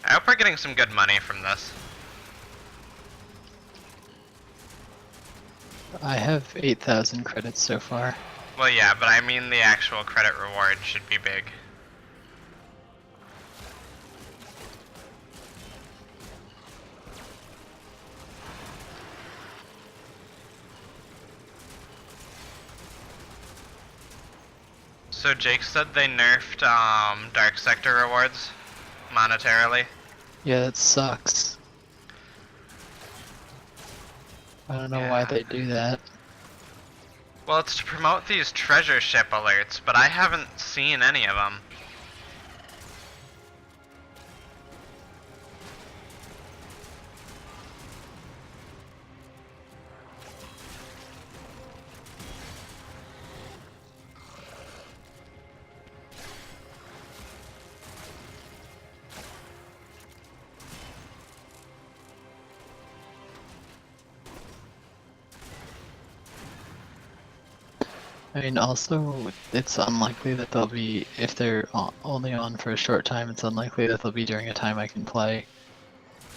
[SPEAKER 1] I hope we're getting some good money from this.
[SPEAKER 2] I have 8,000 credits so far.
[SPEAKER 1] Well, yeah, but I mean the actual credit reward should be big. So Jake said they nerfed Dark Sector rewards monetarily.
[SPEAKER 2] Yeah, that sucks. I don't know why
[SPEAKER 1] Yeah.
[SPEAKER 2] they do that.
[SPEAKER 1] Well, it's to promote these treasure ship alerts, but I haven't seen any of them.
[SPEAKER 2] I mean, also, it's unlikely that they'll be, if they're only on for a short time, it's unlikely that they'll be during a time I can play.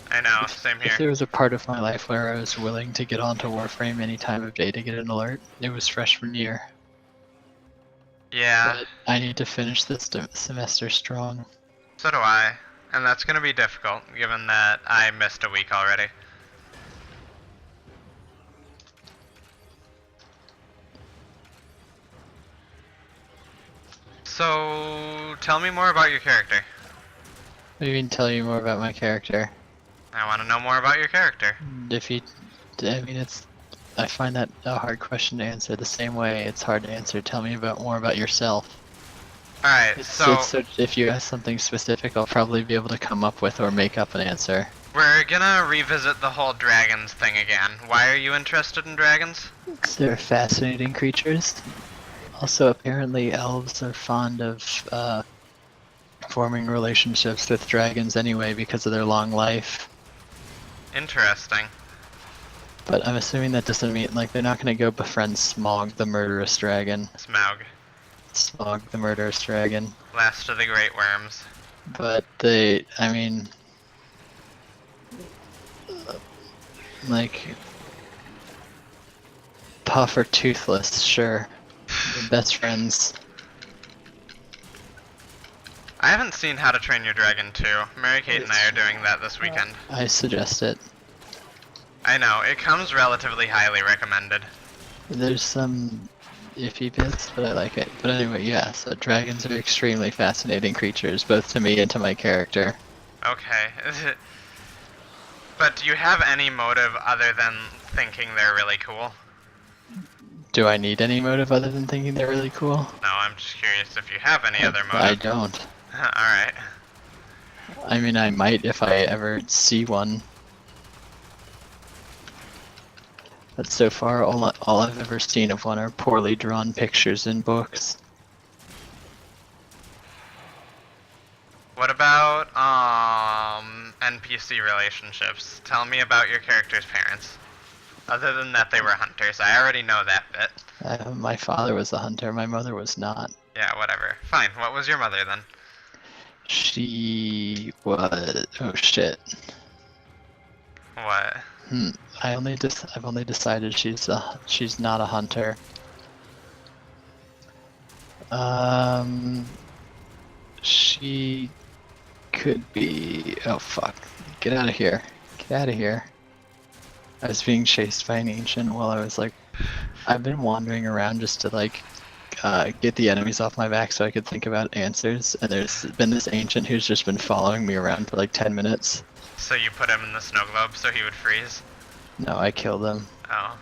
[SPEAKER 1] I know, same
[SPEAKER 2] If there
[SPEAKER 1] here.
[SPEAKER 2] was a part of my life where I was willing to get onto Warframe any time of day to get an alert, it was freshman year.
[SPEAKER 1] Yeah,
[SPEAKER 2] But I need to finish this semester strong.
[SPEAKER 1] so do I. And that's gonna be difficult, given that I missed a week already. So, tell me more about your character.
[SPEAKER 2] Maybe I can tell you more about my character.
[SPEAKER 1] I want to know more about your character.
[SPEAKER 2] If you, I mean, I find that a hard question to answer. The same way it's hard to answer. Tell me more about yourself.
[SPEAKER 1] Alright, so
[SPEAKER 2] If you ask something specific, I'll probably be able to come up with or make up an answer.
[SPEAKER 1] we're gonna revisit the whole dragons thing again. Why are you interested in dragons?
[SPEAKER 2] 'Cause they're fascinating creatures. Also, apparently, elves are fond of forming relationships with dragons anyway because of their long life.
[SPEAKER 1] Interesting.
[SPEAKER 2] But I'm assuming that doesn't mean, like, they're not gonna go befriend Smog, the murderous dragon.
[SPEAKER 1] Smaug.
[SPEAKER 2] Smog, the murderous dragon.
[SPEAKER 1] Last of the great worms.
[SPEAKER 2] But I mean, like, Puff or Toothless, sure. They're best friends.
[SPEAKER 1] I haven't seen How to Train Your Dragon 2. Mary Kate and I are doing that this weekend.
[SPEAKER 2] I suggest it.
[SPEAKER 1] I know, it comes relatively highly recommended.
[SPEAKER 2] There's some iffy bits, but I like it. But anyway, yeah, so dragons are extremely fascinating creatures, both to me and to my character.
[SPEAKER 1] Okay. But do you have any motive other than thinking they're really cool?
[SPEAKER 2] Do I need any motive other than thinking they're really cool?
[SPEAKER 1] No, I'm just curious if you have any other
[SPEAKER 2] I
[SPEAKER 1] motive.
[SPEAKER 2] don't.
[SPEAKER 1] Alright.
[SPEAKER 2] I mean, I might if I ever see one. But so far, all I've ever seen of one are poorly drawn pictures in books.
[SPEAKER 1] What about, NPC relationships? Tell me about your character's parents. Other than that, they were hunters. I already know that bit.
[SPEAKER 2] My father was a hunter, my mother was not.
[SPEAKER 1] Yeah, whatever. Fine. What was your mother then?
[SPEAKER 2] She was. Oh shit.
[SPEAKER 1] What?
[SPEAKER 2] I've only decided she's not a hunter. She could be. Oh fuck! Get out of here! Get out of here! I was being chased by an ancient while I was like, I've been wandering around just to like get the enemies off my back so I could think about answers. And there's been this ancient who's just been following me around for like 10 minutes.
[SPEAKER 1] So you put him in the snow globe so he would freeze?
[SPEAKER 2] No, I killed him.
[SPEAKER 1] Oh.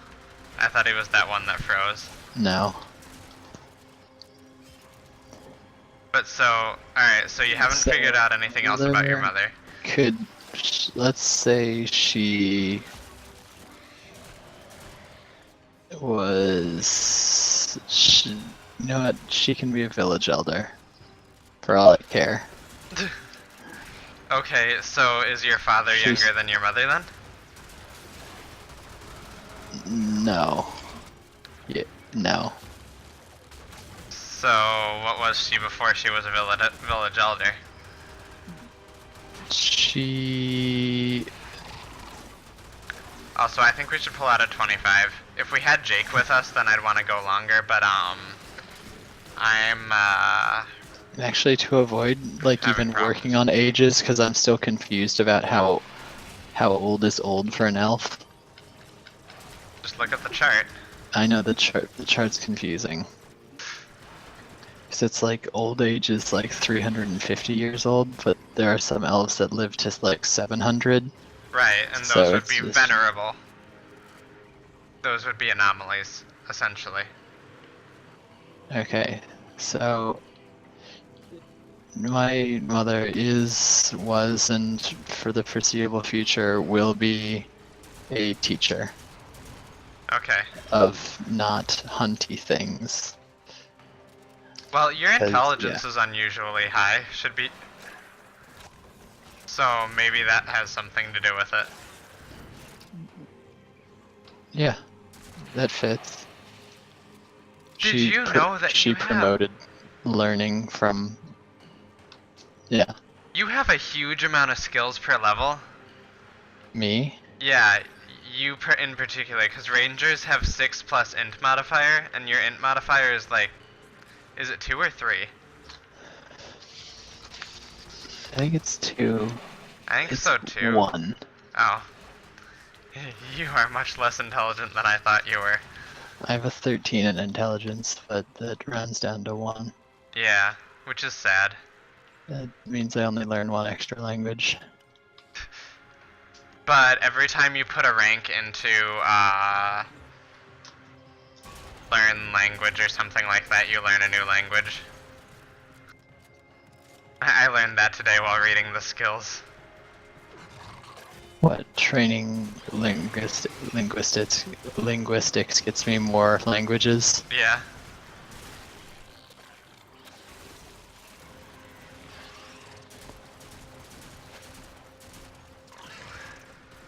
[SPEAKER 1] I thought he was that one that froze.
[SPEAKER 2] No.
[SPEAKER 1] But so, alright, so you haven't
[SPEAKER 2] So,
[SPEAKER 1] figured out anything else about your mother?
[SPEAKER 2] Let's say she was, you know what, she can be a village elder, for all I care.
[SPEAKER 1] Okay, so is your father
[SPEAKER 2] She's-
[SPEAKER 1] younger than your mother then?
[SPEAKER 2] No. Yeah, no.
[SPEAKER 1] So, what was she before she was a village elder?
[SPEAKER 2] She...
[SPEAKER 1] Also, I think we should pull out a 25. If we had Jake with us, then I'd want to go longer, but, I'm,
[SPEAKER 2] Actually, to avoid, like,
[SPEAKER 1] Having
[SPEAKER 2] even
[SPEAKER 1] problems.
[SPEAKER 2] working on ages, because I'm still confused about how old is old for an elf.
[SPEAKER 1] just look at the chart.
[SPEAKER 2] I know the chart's confusing. Because it's like old age is like 350 years old, but there are some elves that live to like 700.
[SPEAKER 1] Right, and those
[SPEAKER 2] So
[SPEAKER 1] would be
[SPEAKER 2] it's-
[SPEAKER 1] venerable. Those would be anomalies, essentially.
[SPEAKER 2] Okay, so my mother was, and for the foreseeable future will be a teacher
[SPEAKER 1] Okay.
[SPEAKER 2] of not hunty things.
[SPEAKER 1] Well, your
[SPEAKER 2] 'Cause,
[SPEAKER 1] intelligence is unusually high. Should be. So maybe that has something to do with it.
[SPEAKER 2] Yeah, that fits.
[SPEAKER 1] Did you know that
[SPEAKER 2] she
[SPEAKER 1] you have-
[SPEAKER 2] promoted learning from? Yeah,
[SPEAKER 1] You have a huge amount of skills per level.
[SPEAKER 2] me.
[SPEAKER 1] Yeah, you in particular, because rangers have 6 plus int modifier, and your int modifier is like, is it 2 or 3?
[SPEAKER 2] I think it's 2.
[SPEAKER 1] I think
[SPEAKER 2] It's
[SPEAKER 1] so too.
[SPEAKER 2] 1.
[SPEAKER 1] Oh. You are much less intelligent than I thought you were.
[SPEAKER 2] I have a 13 in intelligence, but that rounds down to 1.
[SPEAKER 1] Yeah, which is sad.
[SPEAKER 2] That means I only learn 1 extra language.
[SPEAKER 1] But every time you put a rank into, learn language or something like that, you learn a new language. I learned that today while reading the skills.
[SPEAKER 2] What, training linguistics gets me more languages?
[SPEAKER 1] Yeah.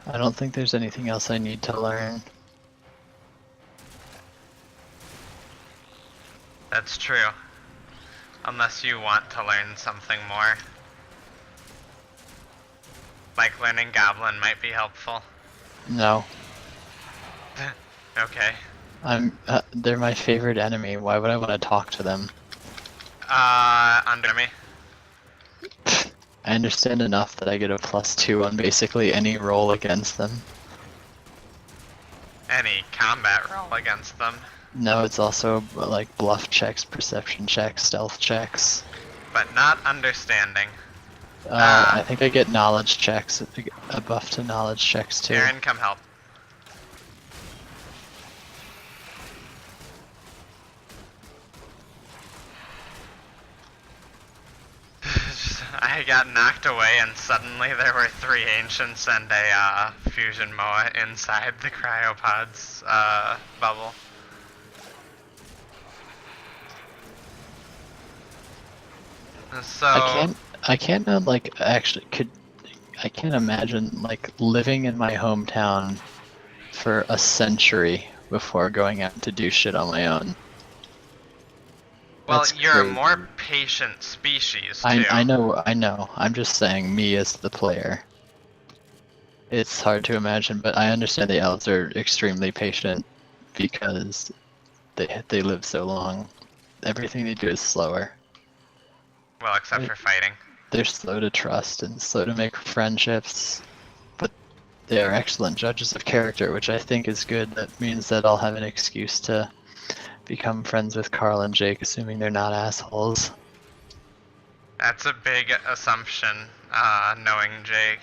[SPEAKER 2] I don't think there's anything else I need to learn.
[SPEAKER 1] That's true. Unless you want to learn something more. Like learning Goblin might be helpful.
[SPEAKER 2] No.
[SPEAKER 1] Okay.
[SPEAKER 2] They're my favorite enemy. Why would I want to talk to them?
[SPEAKER 1] Under me.
[SPEAKER 2] I understand enough that I get a +2 on basically any roll against them.
[SPEAKER 1] Any combat roll against them.
[SPEAKER 2] No, it's also like bluff checks, perception checks, stealth checks.
[SPEAKER 1] But not understanding.
[SPEAKER 2] I think I get knowledge checks, a buff to knowledge checks too.
[SPEAKER 1] Aaron, come help. I got knocked away, and suddenly there were 3 ancients and a fusion moa inside the cryopod's bubble. So
[SPEAKER 2] I can't like actually I can't imagine like living in my hometown for a century before going out to do shit on my own.
[SPEAKER 1] well,
[SPEAKER 2] That's
[SPEAKER 1] you're a
[SPEAKER 2] crazy.
[SPEAKER 1] more patient species too.
[SPEAKER 2] I know. I'm just saying, me as the player. It's hard to imagine, but I understand the elves are extremely patient because they live so long. Everything they do is slower.
[SPEAKER 1] Well, except for fighting.
[SPEAKER 2] They're slow to trust and slow to make friendships, but they are excellent judges of character, which I think is good. That means that I'll have an excuse to become friends with Carl and Jake, assuming they're not assholes.
[SPEAKER 1] That's a big assumption, knowing Jake.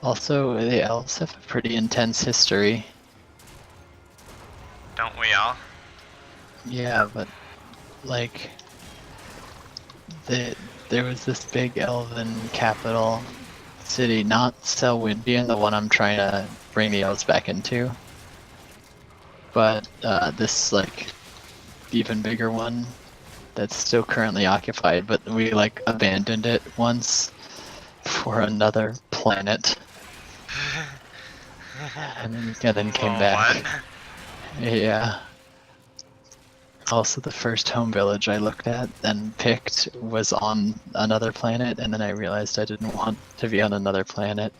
[SPEAKER 2] Also, the elves have a pretty intense history.
[SPEAKER 1] Don't we all?
[SPEAKER 2] Yeah, but like there was this big elven capital city, not Selwyndian, the one I'm trying to bring the elves back into, but this like even bigger one that's still currently occupied, but we like abandoned it once for another planet, and then came back.
[SPEAKER 1] What?
[SPEAKER 2] Yeah. Also, the first home village I looked at and picked was on another planet, and then I realized I didn't want to be on another planet.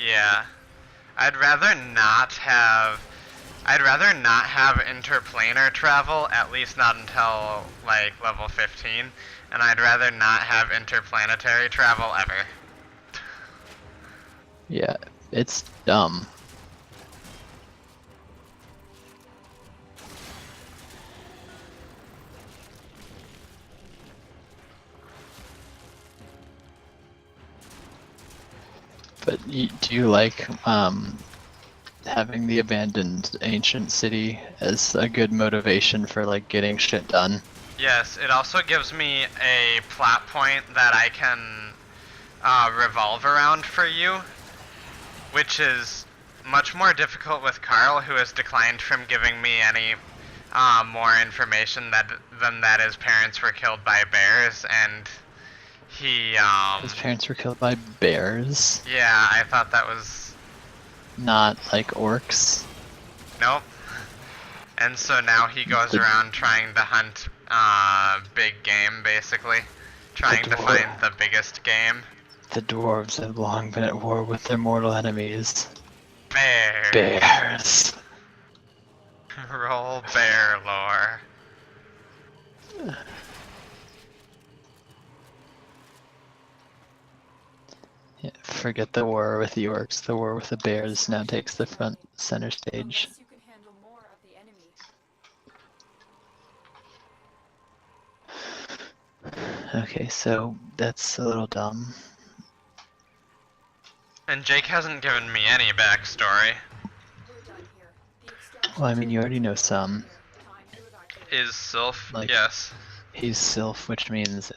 [SPEAKER 1] Yeah. I'd rather not have interplanar travel, at least not until like level 15, and I'd rather not have interplanetary travel ever.
[SPEAKER 2] Yeah, it's dumb. But do you like having the abandoned ancient city as a good motivation for like getting shit done?
[SPEAKER 1] Yes, it also gives me a plot point that I can revolve around for you, which is much more difficult with Carl, who has declined from giving me any more information than that his parents were killed by bears, and he
[SPEAKER 2] His parents were killed by bears,
[SPEAKER 1] yeah, I thought that was
[SPEAKER 2] not like orcs.
[SPEAKER 1] nope. And so now he goes around trying to hunt big game, basically. Trying to find the biggest game.
[SPEAKER 2] The dwarves have long been at war with their mortal enemies.
[SPEAKER 1] Bear.
[SPEAKER 2] Bears.
[SPEAKER 1] Roll bear lore.
[SPEAKER 2] Yeah, forget the war with the orcs. The war with the bears now takes the front center stage.
[SPEAKER 3] Unless you can handle more of the enemy.
[SPEAKER 2] Okay, so that's a little dumb.
[SPEAKER 1] And Jake hasn't given me any backstory.
[SPEAKER 3] We're done here. The extraction
[SPEAKER 2] Well, I mean, you already know some.
[SPEAKER 3] time to evacuate.
[SPEAKER 1] Is Sylph?
[SPEAKER 2] Like-
[SPEAKER 1] Yes.
[SPEAKER 2] He's Sylph, which means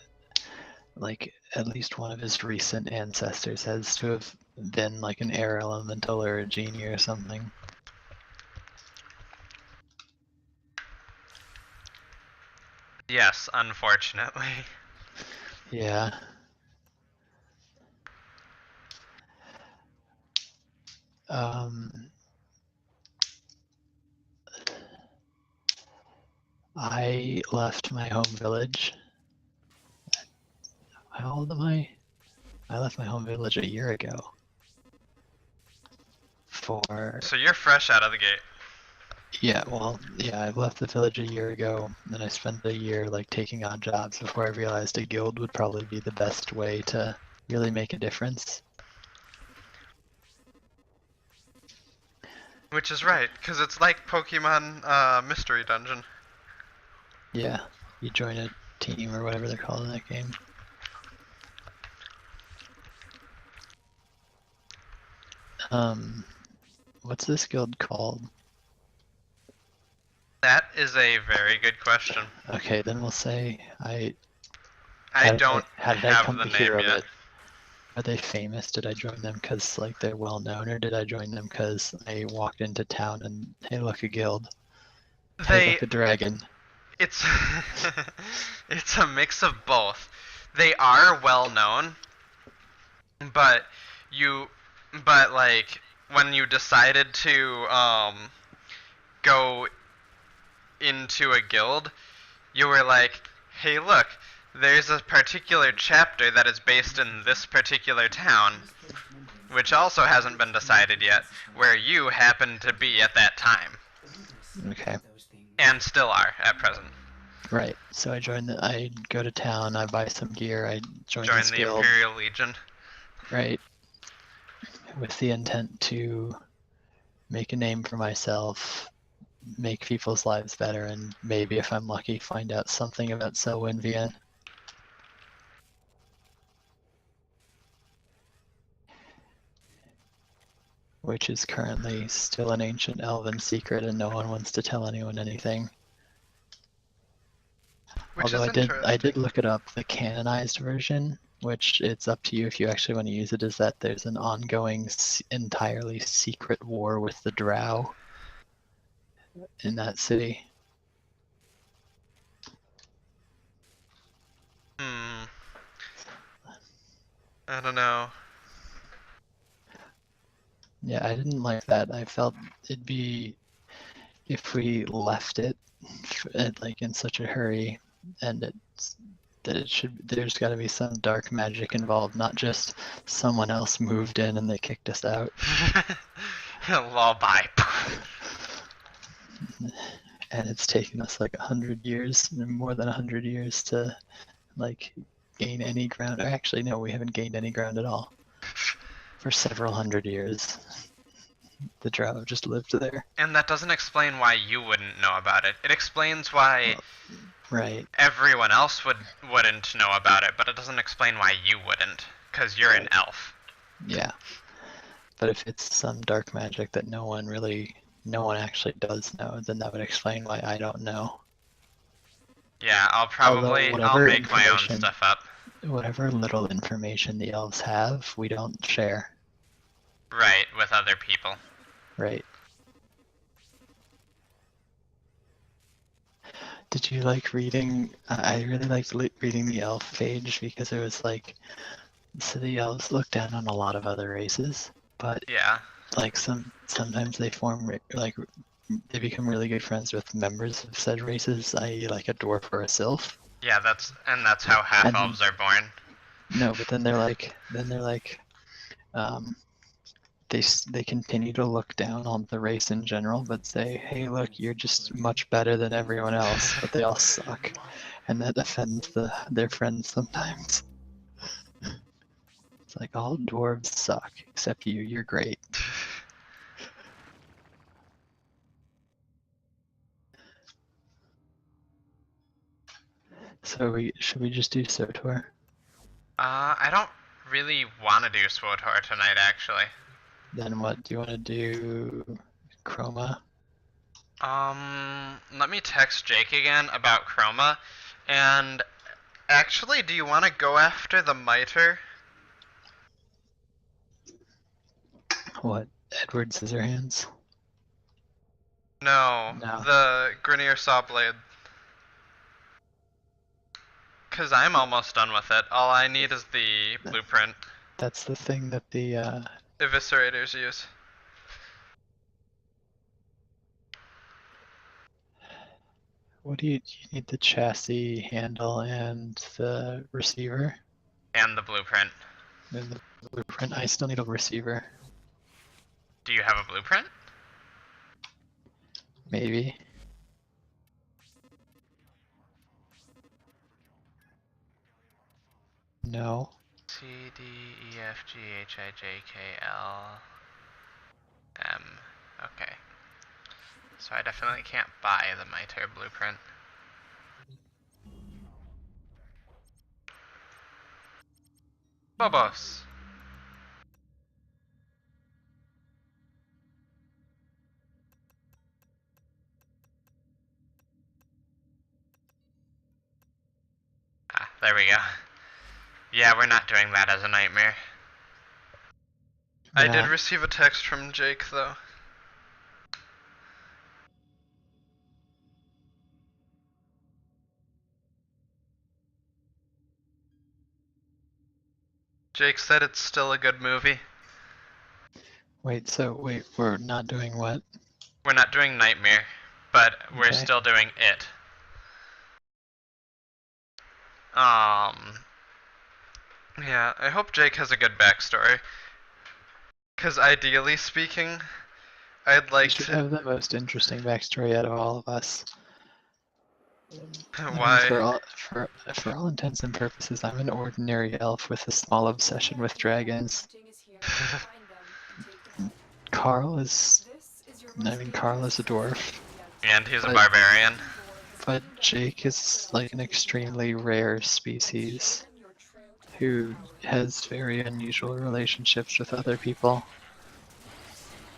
[SPEAKER 2] like at least one of his recent ancestors has to have been like an air elemental or a genie or something.
[SPEAKER 1] Yes, unfortunately.
[SPEAKER 2] Yeah. I left my home village. How old am I? I left my home village a year ago. For
[SPEAKER 1] So you're fresh out of the gate.
[SPEAKER 2] yeah, well, yeah, I left the village a year ago, and I spent a year like taking on jobs before I realized a guild would probably be the best way to really make a difference.
[SPEAKER 1] Which is right, because it's like Pokemon Mystery Dungeon.
[SPEAKER 2] Yeah, you join a team or whatever they're called in that game. What's this guild called?
[SPEAKER 1] That is a very good question.
[SPEAKER 2] Okay, then we'll say
[SPEAKER 1] I
[SPEAKER 2] how did I
[SPEAKER 1] have
[SPEAKER 2] come
[SPEAKER 1] the
[SPEAKER 2] to
[SPEAKER 1] name
[SPEAKER 2] hear of
[SPEAKER 1] yet.
[SPEAKER 2] it? Are they famous? Did I join them because like they're well known, or did I join them because I walked into town and hey look, a guild, hey
[SPEAKER 1] They
[SPEAKER 2] look, a dragon?
[SPEAKER 1] it's it's a mix of both. They are well known, but you but like when you decided to go into a guild, you were like, "Hey, look, there's a particular chapter that is based in this particular town, which also hasn't been decided yet, where you happen to be at that time,
[SPEAKER 2] Okay.
[SPEAKER 1] and still are at present."
[SPEAKER 2] Right. So I go to town, I buy some gear, I join
[SPEAKER 1] Join
[SPEAKER 2] this
[SPEAKER 1] the
[SPEAKER 2] guild,
[SPEAKER 1] Imperial Legion.
[SPEAKER 2] right? With the intent to make a name for myself, make people's lives better, and maybe if I'm lucky, find out something about Selwyn Vian. Which is currently still an ancient elven secret and no one wants to tell anyone anything.
[SPEAKER 1] Which
[SPEAKER 2] Although
[SPEAKER 1] is
[SPEAKER 2] I
[SPEAKER 1] interesting.
[SPEAKER 2] did look it up, the canonized version, which it's up to you if you actually want to use it, is that there's an ongoing entirely secret war with the Drow in that city.
[SPEAKER 1] I don't know.
[SPEAKER 2] Yeah, I didn't like that. I felt it'd be if we left it like in such a hurry, and there's got to be some dark magic involved, not just someone else moved in and they kicked us out.
[SPEAKER 1] Lullaby.
[SPEAKER 2] And it's taken us like 100 years, more than 100 years to like gain any ground. Actually, no, we haven't gained any ground at all. For several hundred years, the Drow have just lived there.
[SPEAKER 1] And that doesn't explain why you wouldn't know about it. It explains why
[SPEAKER 2] Right.
[SPEAKER 1] everyone else wouldn't know about it, but it doesn't explain why you wouldn't, because you're an elf.
[SPEAKER 2] Yeah. But if it's some dark magic that no one actually does know, then that would explain why I don't know.
[SPEAKER 1] Yeah, I'll make my own stuff up.
[SPEAKER 2] Whatever little information the elves have, we don't share.
[SPEAKER 1] Right, with other people.
[SPEAKER 2] Right. Did you like reading? I really liked reading the elf page because it was like, so the elves look down on a lot of other races, but
[SPEAKER 1] Yeah.
[SPEAKER 2] like sometimes they form like they become really good friends with members of said races, i.e. like a dwarf or a sylph.
[SPEAKER 1] Yeah, that's how half elves are born.
[SPEAKER 2] No, but then they're like they continue to look down on the race in general, but say, hey, look, you're just much better than everyone else, but they all suck, and that offends their friends sometimes. It's like all dwarves suck except you. You're great. So should we just do Sotor?
[SPEAKER 1] I don't really want to do SWOTOR tonight, actually.
[SPEAKER 2] Then what do you want to do? Chroma?
[SPEAKER 1] Let me text Jake again about Chroma. And actually, do you want to go after the Miter?
[SPEAKER 2] What? Edward Scissorhands?
[SPEAKER 1] No,
[SPEAKER 2] No.
[SPEAKER 1] the Grineer Sawblade. Because I'm almost done with it. All I need is the blueprint.
[SPEAKER 2] That's the thing that the
[SPEAKER 1] Eviscerators use.
[SPEAKER 2] what do you need? The chassis handle and the receiver?
[SPEAKER 1] And the blueprint.
[SPEAKER 2] And the blueprint. I still need a receiver.
[SPEAKER 1] Do you have a blueprint?
[SPEAKER 2] Maybe. No.
[SPEAKER 1] C, D, E, F, G, H, I, J, K, L, M. Okay. So I definitely can't buy the Mitre blueprint. Bobos. Ah, there we go. Yeah, we're not doing that as a nightmare. I did receive a text from Jake, though. Jake said it's still a good movie.
[SPEAKER 2] Wait, we're not doing what?
[SPEAKER 1] We're not doing Nightmare, but we're
[SPEAKER 2] Okay.
[SPEAKER 1] still doing it. Yeah, I hope Jake has a good backstory. Because ideally speaking, I'd
[SPEAKER 2] You
[SPEAKER 1] like
[SPEAKER 2] should
[SPEAKER 1] to.
[SPEAKER 2] have the most interesting backstory out of all of us. I mean,
[SPEAKER 1] Why?
[SPEAKER 2] for all intents and purposes, I'm an ordinary elf with a small obsession with dragons. Carl is, Carl is a dwarf,
[SPEAKER 1] And he's a
[SPEAKER 2] but-
[SPEAKER 1] barbarian.
[SPEAKER 2] but Jake is like an extremely rare species who has very unusual relationships with other people.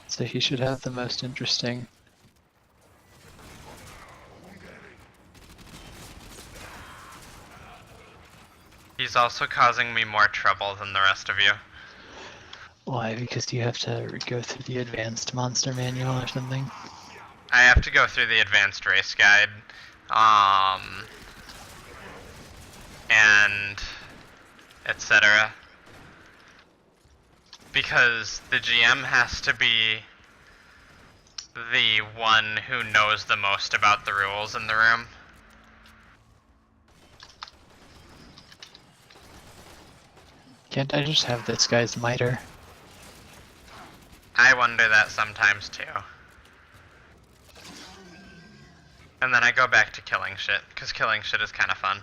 [SPEAKER 2] So he should have the most interesting.
[SPEAKER 1] He's also causing me more trouble than the rest of you.
[SPEAKER 2] Why? Because you have to go through the advanced monster manual or something?
[SPEAKER 1] I have to go through the advanced race guide, and etc. Because the GM has to be the one who knows the most about the rules in the room.
[SPEAKER 2] Can't I just have this guy's mitre?
[SPEAKER 1] I wonder that sometimes too. And then I go back to killing shit, because killing shit is kind of fun.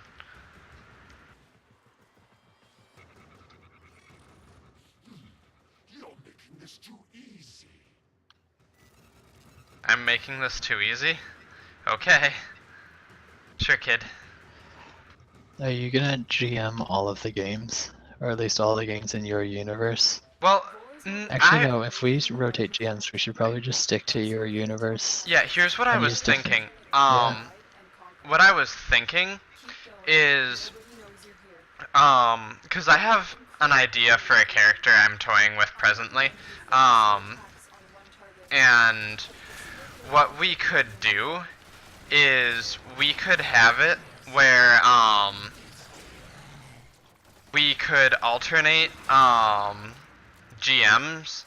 [SPEAKER 6] You're making this too easy.
[SPEAKER 1] I'm making this too easy? Okay. Sure, kid.
[SPEAKER 2] Are you gonna GM all of the games? Or at least all the games in your universe?
[SPEAKER 1] Well,
[SPEAKER 2] Actually, no, if we rotate GMs, we should probably just stick to your universe.
[SPEAKER 1] Yeah, here's what I
[SPEAKER 2] And
[SPEAKER 1] was
[SPEAKER 2] use different-
[SPEAKER 1] thinking.
[SPEAKER 2] yeah.
[SPEAKER 1] What I was thinking is, because I have an idea for a character I'm toying with presently, and what we could do is we could have it where, we could alternate, GMs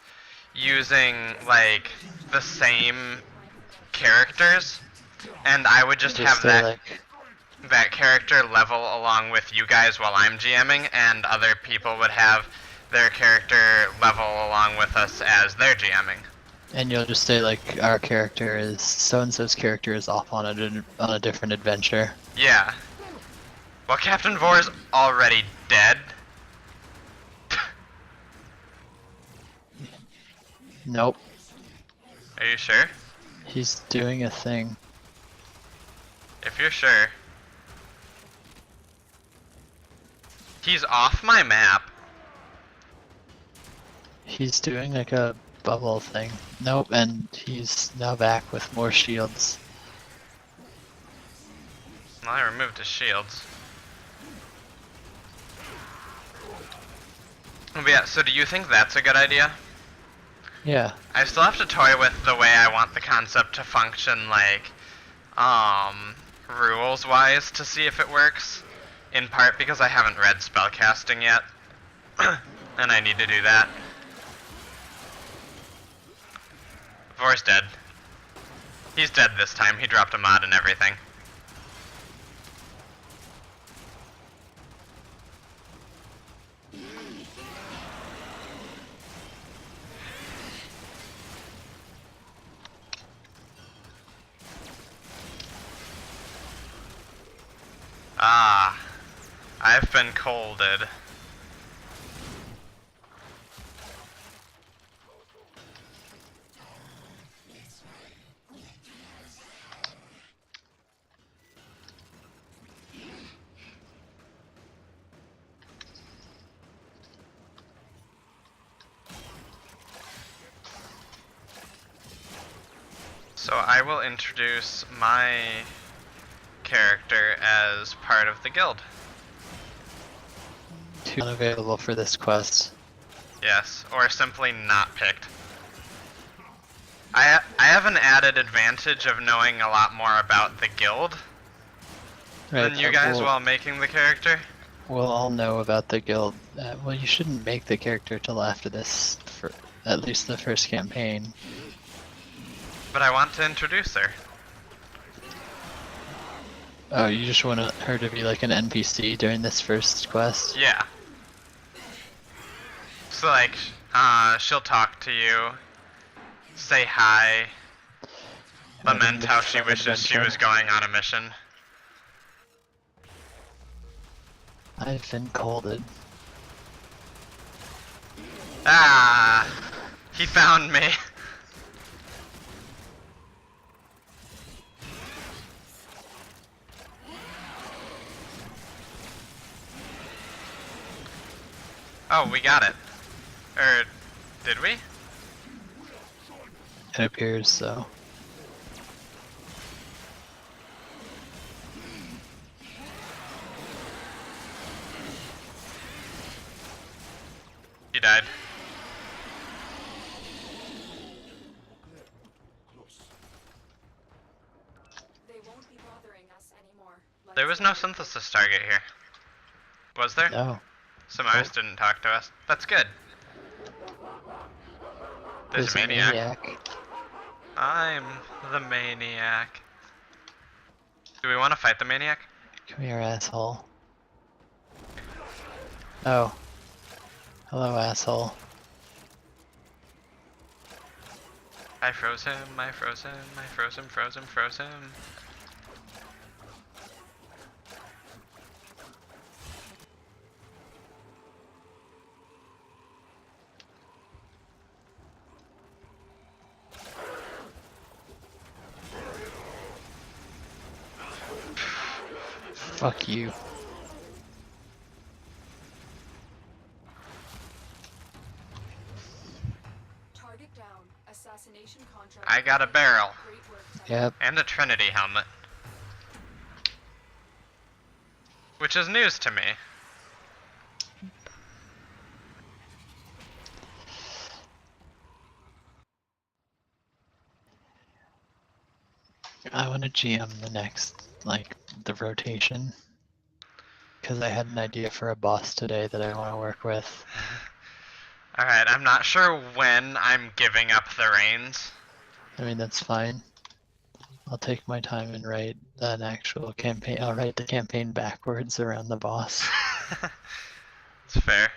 [SPEAKER 1] using, like, the same characters, and I would just have
[SPEAKER 2] say,
[SPEAKER 1] that
[SPEAKER 2] like,
[SPEAKER 1] that character level along with you guys while I'm GMing, and other people would have their character level along with us as they're GMing.
[SPEAKER 2] and you'll just say like our character is so-and-so's character is off on a different adventure.
[SPEAKER 1] Yeah. Well, Captain Vor's already dead.
[SPEAKER 2] Nope,
[SPEAKER 1] Are you sure?
[SPEAKER 2] he's doing a thing.
[SPEAKER 1] If you're sure. He's off my map.
[SPEAKER 2] He's doing like a bubble thing. Nope, and he's now back with more shields.
[SPEAKER 1] Well, I removed his shields. But yeah, so do you think that's a good idea?
[SPEAKER 2] Yeah,
[SPEAKER 1] I still have to toy with the way I want the concept to function, like, rules-wise to see if it works. In part because I haven't read spellcasting yet, and I need to do that. Vor's dead. He's dead this time. He dropped a mod and everything. Ah, I've been colded. So I will introduce my character as part of the guild.
[SPEAKER 2] Two unavailable for this quest.
[SPEAKER 1] Yes, or simply not picked. I have an added advantage of knowing a lot more about the guild than you guys while making the character.
[SPEAKER 2] We'll all know about the guild. Well, you shouldn't make the character till after this, for at least the first campaign.
[SPEAKER 1] But I want to introduce her.
[SPEAKER 2] Oh, you just want her to be like an NPC during this first quest?
[SPEAKER 1] Yeah. So like, she'll talk to you, say hi, lament how she wishes she was going on a mission.
[SPEAKER 2] I've been colded.
[SPEAKER 1] Ah, he found me. Oh, we got it. Or, did we?
[SPEAKER 2] It appears so.
[SPEAKER 1] He died.
[SPEAKER 3] They won't be bothering us anymore.
[SPEAKER 1] There was no synthesis target here. Was there?
[SPEAKER 2] No.
[SPEAKER 1] Samaris didn't talk to us. That's good. There's a maniac. I'm the maniac. Do we want to fight the maniac?
[SPEAKER 2] Come here, asshole. Oh. Hello, asshole.
[SPEAKER 1] I froze him, I froze him, I froze him, froze him, froze him.
[SPEAKER 2] Fuck you.
[SPEAKER 3] Target down. Assassination contract.
[SPEAKER 1] I got a barrel.
[SPEAKER 3] Great work, Tech.
[SPEAKER 2] Yep.
[SPEAKER 1] And a Trinity helmet. Which is news to me.
[SPEAKER 2] I want to GM the next, like, the rotation. Because I had an idea for a boss today that I want to work with.
[SPEAKER 1] Alright, I'm not sure when I'm giving up the reins.
[SPEAKER 2] I mean, that's fine. I'll take my time and write an actual campaign. I'll write the campaign backwards around the boss.
[SPEAKER 1] It's fair.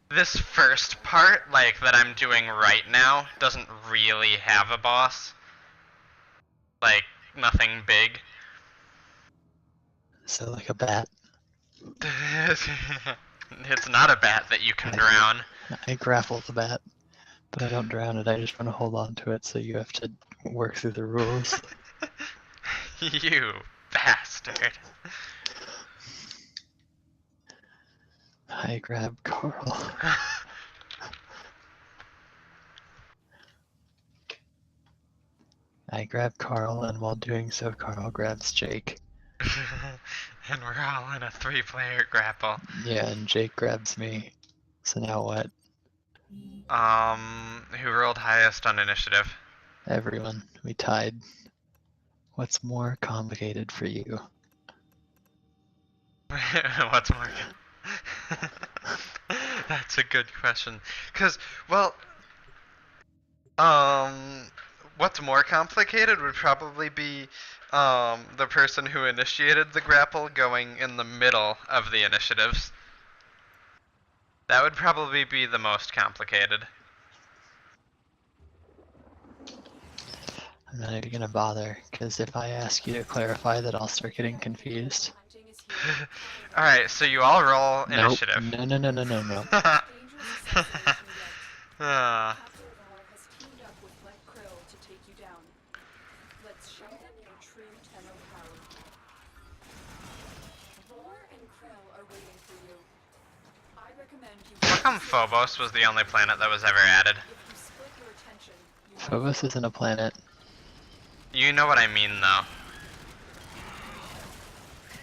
[SPEAKER 1] This first part, like, that I'm doing right now, doesn't really have a boss. Like, nothing big.
[SPEAKER 2] So, like a bat.
[SPEAKER 1] It's not a bat that you can drown.
[SPEAKER 2] I grapple the bat, but I don't drown it. I just want to hold on to it, so you have to work through the rules.
[SPEAKER 1] You bastard.
[SPEAKER 2] I grab Carl. I grab Carl, and while doing so, Carl grabs Jake.
[SPEAKER 1] And we're all in a 3-player grapple.
[SPEAKER 2] Yeah, and Jake grabs me. So now what?
[SPEAKER 1] Who rolled highest on initiative?
[SPEAKER 2] Everyone. We tied. What's more complicated for you?
[SPEAKER 1] What's more? That's a good question. Cause, well, what's more complicated would probably be the person who initiated the grapple going in the middle of the initiatives. That would probably be the most complicated.
[SPEAKER 2] I'm not even gonna bother, because if I ask you to clarify that, I'll start getting confused.
[SPEAKER 3] Hunting is here.
[SPEAKER 1] Alright, so you all roll
[SPEAKER 2] Nope.
[SPEAKER 1] initiative.
[SPEAKER 2] No.
[SPEAKER 3] Dangerous assassination yet.
[SPEAKER 1] Ah,
[SPEAKER 3] Captain Var has teamed up with Black Krill to take you down. Let's show them your true Tenno power. Vor and Krill are waiting for you. I recommend you.
[SPEAKER 1] how come Phobos was the only planet that was ever added?
[SPEAKER 3] If you split your attention, you
[SPEAKER 2] Phobos isn't a planet.
[SPEAKER 1] You know what I mean, though.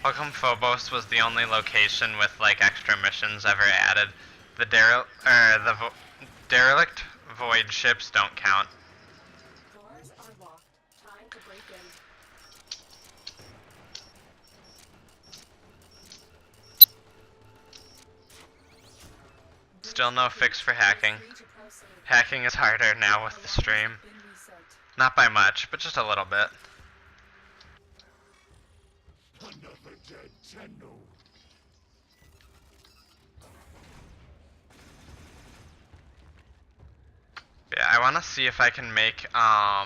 [SPEAKER 1] How come Phobos was the only location with like extra missions ever added? The derelict void ships don't count.
[SPEAKER 3] Doors are locked. Time to break in.
[SPEAKER 1] Still no fix for hacking.
[SPEAKER 3] Free to proceed.
[SPEAKER 1] Hacking is harder now with the stream.
[SPEAKER 3] Been reset.
[SPEAKER 1] Not by much, but just a little bit.
[SPEAKER 6] Another dead Tenno.
[SPEAKER 1] Yeah, I want to see if I can make a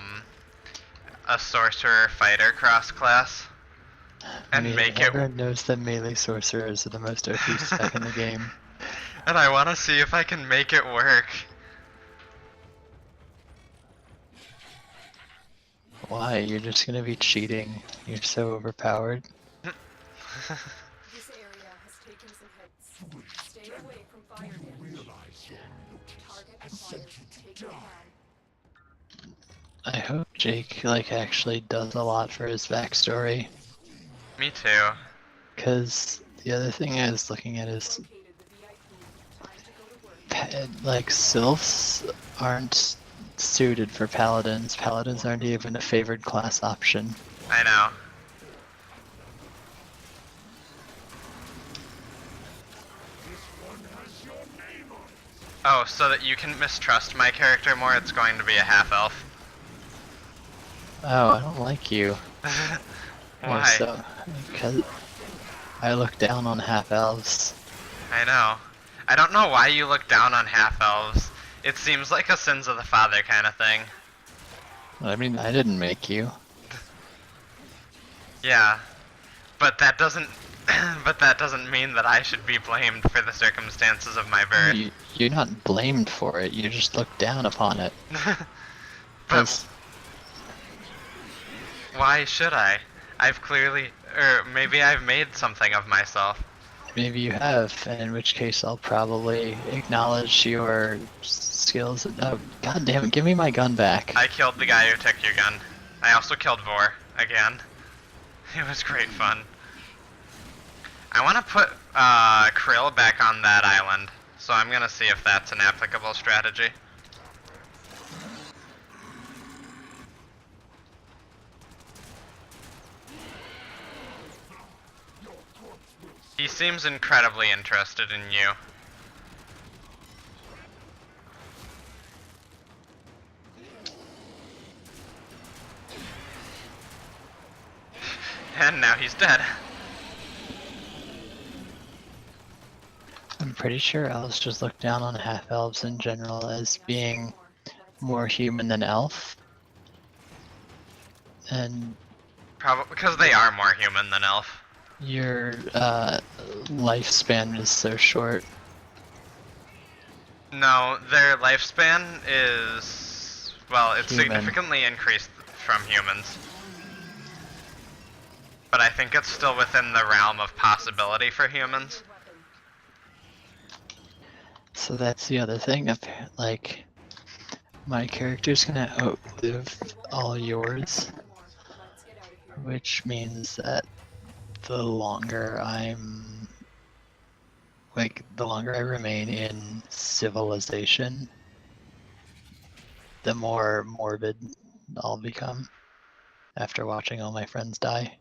[SPEAKER 1] sorcerer fighter cross class and make it.
[SPEAKER 2] Everyone knows that melee sorcerers are the most OP spec in the game.
[SPEAKER 1] And I want to see if I can make it work.
[SPEAKER 2] Why? You're just gonna be cheating. You're so overpowered.
[SPEAKER 3] This area has taken some hits. Stay away from fire damage.
[SPEAKER 6] Realize your mutant
[SPEAKER 3] Target
[SPEAKER 6] has
[SPEAKER 3] acquired.
[SPEAKER 6] sent you
[SPEAKER 3] Take
[SPEAKER 6] to
[SPEAKER 3] it
[SPEAKER 6] die.
[SPEAKER 3] down.
[SPEAKER 2] I hope Jake like actually does a lot for his backstory.
[SPEAKER 1] Me too.
[SPEAKER 2] Cause the other thing I was looking at is
[SPEAKER 3] Located the VIP. Time to go to work.
[SPEAKER 2] like sylphs aren't suited for paladins. Paladins aren't even a favored class option.
[SPEAKER 1] I know. Oh, so that you can mistrust my character more, it's going to be a half-elf.
[SPEAKER 2] Oh, I don't like you.
[SPEAKER 1] Why?
[SPEAKER 2] Because I look down on half elves.
[SPEAKER 1] I know. I don't know why you look down on half-elves. It seems like a sins of the father kind of thing.
[SPEAKER 2] I mean, I didn't make you.
[SPEAKER 1] Yeah. But that doesn't but that doesn't mean that I should be blamed for the circumstances of my birth.
[SPEAKER 2] You're not blamed for it. You just look down upon it.
[SPEAKER 1] But
[SPEAKER 2] 'Cause
[SPEAKER 1] why should I? I've clearly, or maybe I've made something of myself.
[SPEAKER 2] maybe you have, and in which case I'll probably acknowledge your skills. Oh, god damn it! Give me my gun back.
[SPEAKER 1] I killed the guy who took your gun. I also killed Vor again. It was great fun. I want to put Krill back on that island, so I'm gonna see if that's an applicable strategy. He seems incredibly interested in you. And now he's dead.
[SPEAKER 2] I'm pretty sure elves just look down on half elves in general as being more human than elf. And
[SPEAKER 1] Probably because they are more human than elf.
[SPEAKER 2] your lifespan is so short.
[SPEAKER 1] No, their lifespan is, well, it's
[SPEAKER 2] Human.
[SPEAKER 1] significantly increased from humans. But I think it's still within the realm of possibility for humans.
[SPEAKER 2] So that's the other thing. Like, my character's gonna outlive all yours, which means that the longer the longer I remain in civilization, the more morbid I'll become after watching all my friends die.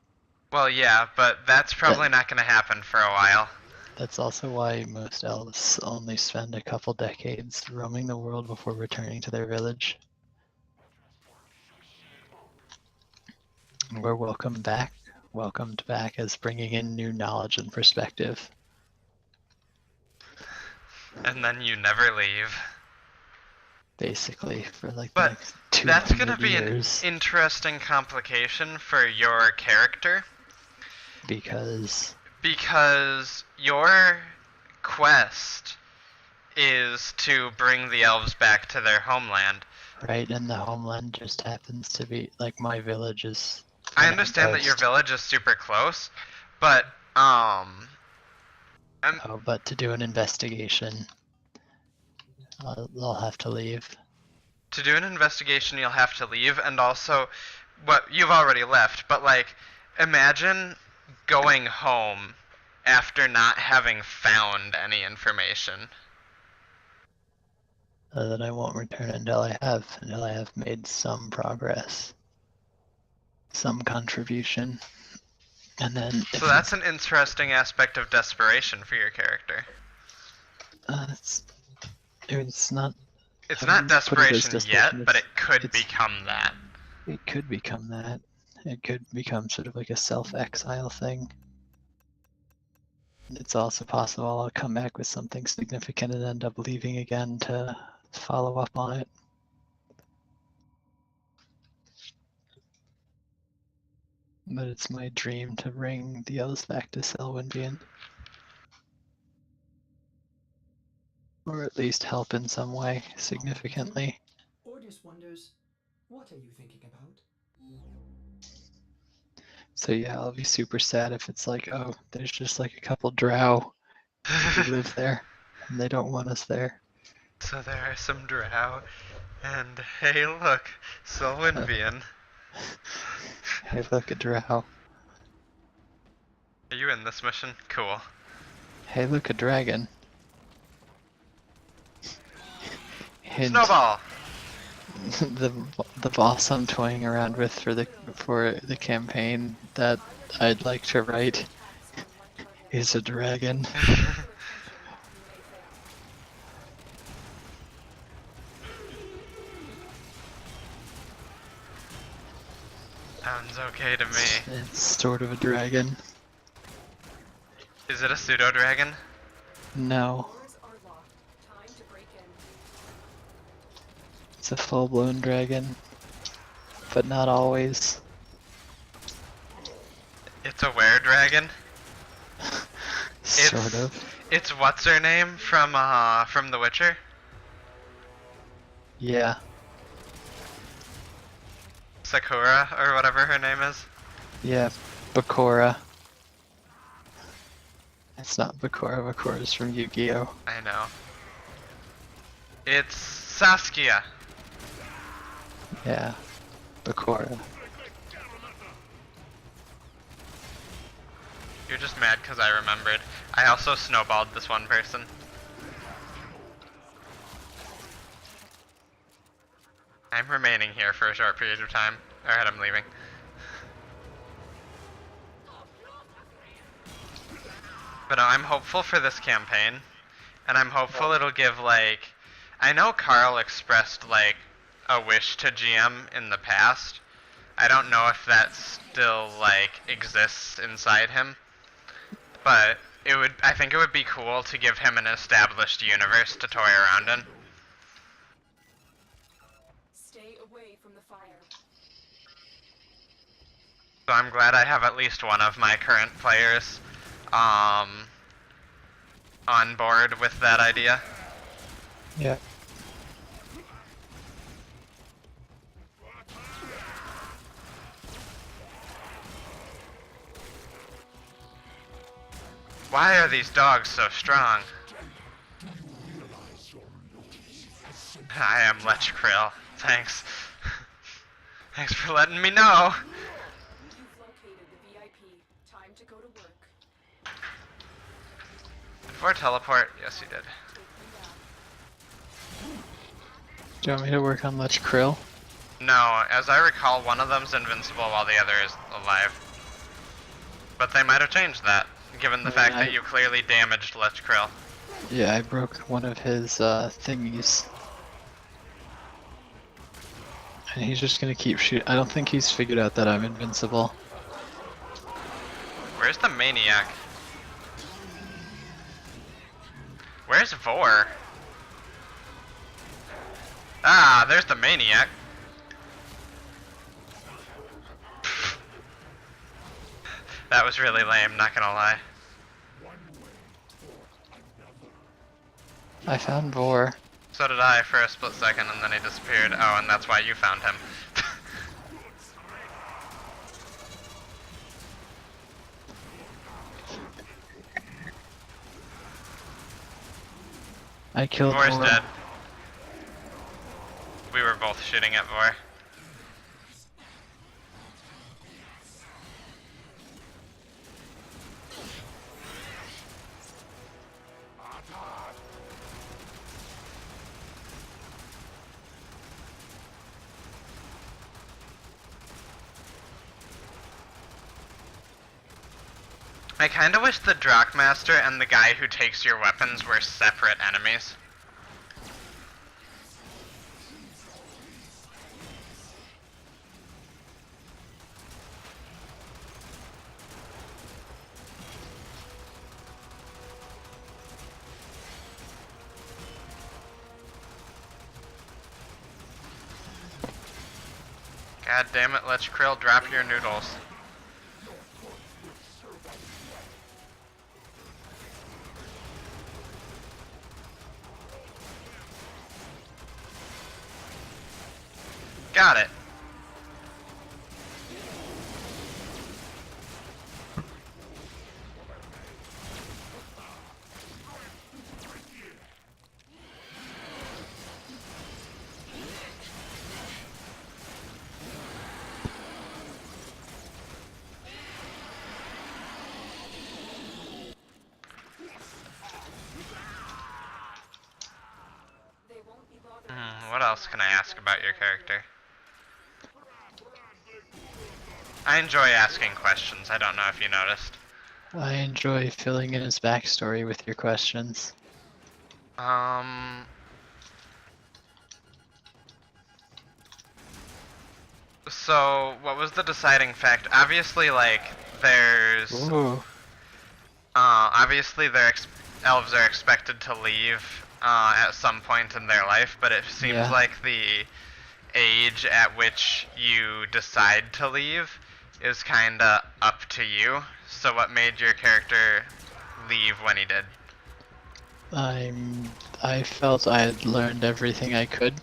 [SPEAKER 1] Well, yeah, but that's probably not going to happen for a while.
[SPEAKER 2] That's also why most elves only spend a couple decades roaming the world before returning to their village. We're welcomed back as bringing in new knowledge and perspective.
[SPEAKER 1] And then you never leave.
[SPEAKER 2] Basically, for like
[SPEAKER 1] But
[SPEAKER 2] the next 200
[SPEAKER 1] that's going to be
[SPEAKER 2] years.
[SPEAKER 1] an interesting complication for your character.
[SPEAKER 2] Because
[SPEAKER 1] Because your quest is to bring the elves back to their homeland.
[SPEAKER 2] right, and the homeland just happens to be like my village is.
[SPEAKER 1] I
[SPEAKER 2] on a
[SPEAKER 1] understand that your
[SPEAKER 2] coast.
[SPEAKER 1] village is super close, but
[SPEAKER 2] Oh, but to do an investigation, I'll have to leave.
[SPEAKER 1] to do an investigation you'll have to leave, and also what you've already left, but like, imagine going home after not having found any information.
[SPEAKER 2] Then I won't return until I have made some progress, some contribution, and then if
[SPEAKER 1] So that's an interesting aspect of desperation for your character.
[SPEAKER 2] it's not.
[SPEAKER 1] It's
[SPEAKER 2] I
[SPEAKER 1] not
[SPEAKER 2] wouldn't put it as
[SPEAKER 1] desperation yet, but it could
[SPEAKER 2] it's-
[SPEAKER 1] become that.
[SPEAKER 2] It could become that. It could become sort of like a self-exile thing. It's also possible I'll come back with something significant and end up leaving again to follow up on it. But it's my dream to bring the others back to Selwynvian. Or at least help in some way, significantly.
[SPEAKER 4] Ordis wonders, what are you thinking about?
[SPEAKER 2] So yeah, I'll be super sad if it's like, oh, there's just like a couple drow who live there, and they don't want us there.
[SPEAKER 1] So there are some drow, and hey look, Solwynvian.
[SPEAKER 2] Hey, look, a drow.
[SPEAKER 1] Are you in this mission? Cool.
[SPEAKER 2] Hey, look, a dragon. Hint,
[SPEAKER 1] Snowball!
[SPEAKER 2] the boss I'm toying around with for the campaign that I'd like to write is a dragon.
[SPEAKER 1] Sounds okay to me.
[SPEAKER 2] It's sort of a dragon.
[SPEAKER 1] Is it a pseudo dragon?
[SPEAKER 2] No,
[SPEAKER 3] Doors are locked. Time to break in.
[SPEAKER 2] it's a full-blown dragon, but not always.
[SPEAKER 1] It's a were dragon?
[SPEAKER 2] Sort of.
[SPEAKER 1] It's what's her name from The Witcher?
[SPEAKER 2] Yeah.
[SPEAKER 1] Sakura or whatever her name is.
[SPEAKER 2] Yeah, Bakura. It's not Bakura. Bakura's from Yu-Gi-Oh!
[SPEAKER 1] I know. It's Saskia.
[SPEAKER 2] Yeah, Bakura.
[SPEAKER 1] You're just mad because I remembered. I also snowballed this one person. I'm remaining here for a short period of time. Alright, I'm leaving. But no, I'm hopeful for this campaign. And I'm hopeful it'll give, like... I know Carl expressed, like, a wish to GM in the past. I don't know if that still, like, exists inside him. But I think it would be cool to give him an established universe to toy around in.
[SPEAKER 3] Stay away from the fire.
[SPEAKER 1] So I'm glad I have at least one of my current players on board with that idea.
[SPEAKER 2] Yeah.
[SPEAKER 1] Why are these dogs so strong? I am Lech Krill. Thanks. Thanks for letting me know.
[SPEAKER 3] You've located the VIP. Time to go to work.
[SPEAKER 1] Before teleport, yes you did.
[SPEAKER 3] Take them down.
[SPEAKER 2] Do you want me to work on Lech Krill?
[SPEAKER 1] No, as I recall, one of them's invincible while the other is alive. But they might have changed that, given the fact that you clearly damaged Lech Krill.
[SPEAKER 2] Yeah, I broke one of his thingies. And he's just gonna keep shooting. I don't think he's figured out that I'm invincible.
[SPEAKER 1] Where's the maniac? Where's Vor? Ah, there's the maniac. That was really lame, not gonna lie.
[SPEAKER 2] I found Vor.
[SPEAKER 1] So did I for a split second, and then he disappeared. Oh, and that's why you found him.
[SPEAKER 2] I killed
[SPEAKER 1] Vor's
[SPEAKER 2] Vor.
[SPEAKER 1] dead. We were both shooting at Vor. I kind of wish the Drakmaster and the guy who takes your weapons were separate enemies. God damn it, let's Krill drop your noodles. Got it. What else can I ask about your character? I enjoy asking questions, I don't know if you noticed.
[SPEAKER 2] I enjoy filling in his backstory with your questions.
[SPEAKER 1] So, what was the deciding fact? Obviously, like, there's...
[SPEAKER 2] Ooh.
[SPEAKER 1] Obviously, elves are expected to leave at some point in their life, but it seems
[SPEAKER 2] Yeah.
[SPEAKER 1] like the age at which you decide to leave is kinda up to you. So what made your character leave when he did?
[SPEAKER 2] I felt I had learned everything I could.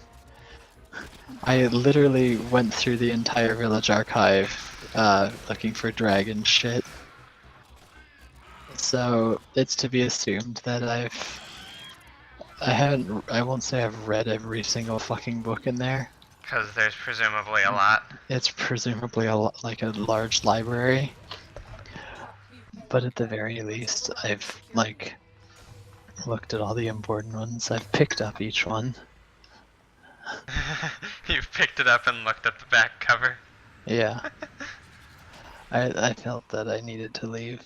[SPEAKER 2] I literally went through the entire village archive looking for dragon shit. So it's to be assumed that I won't say I've read every single fucking book in there.
[SPEAKER 1] Because there's presumably a lot.
[SPEAKER 2] It's presumably like a large library. But at the very least, I've like looked at all the important ones. I've picked up each one.
[SPEAKER 1] You've picked it up and looked at the back cover.
[SPEAKER 2] Yeah. I felt that I needed to leave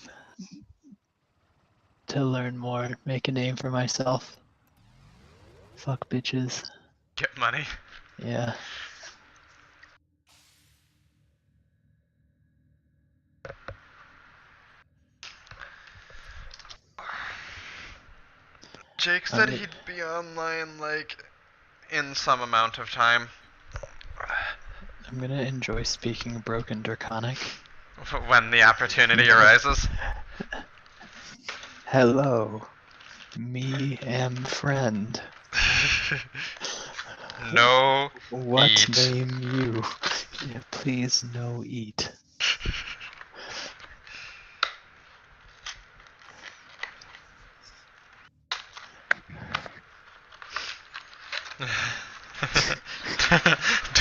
[SPEAKER 2] to learn more, make a name for myself. Fuck bitches.
[SPEAKER 1] Get money.
[SPEAKER 2] Yeah.
[SPEAKER 1] Jake said he'd be online, like, in some amount of time.
[SPEAKER 2] I'm gonna enjoy speaking broken draconic.
[SPEAKER 1] When the opportunity arises.
[SPEAKER 2] Hello. Me am friend.
[SPEAKER 1] No
[SPEAKER 2] What
[SPEAKER 1] eat.
[SPEAKER 2] name you? Yeah, please no eat.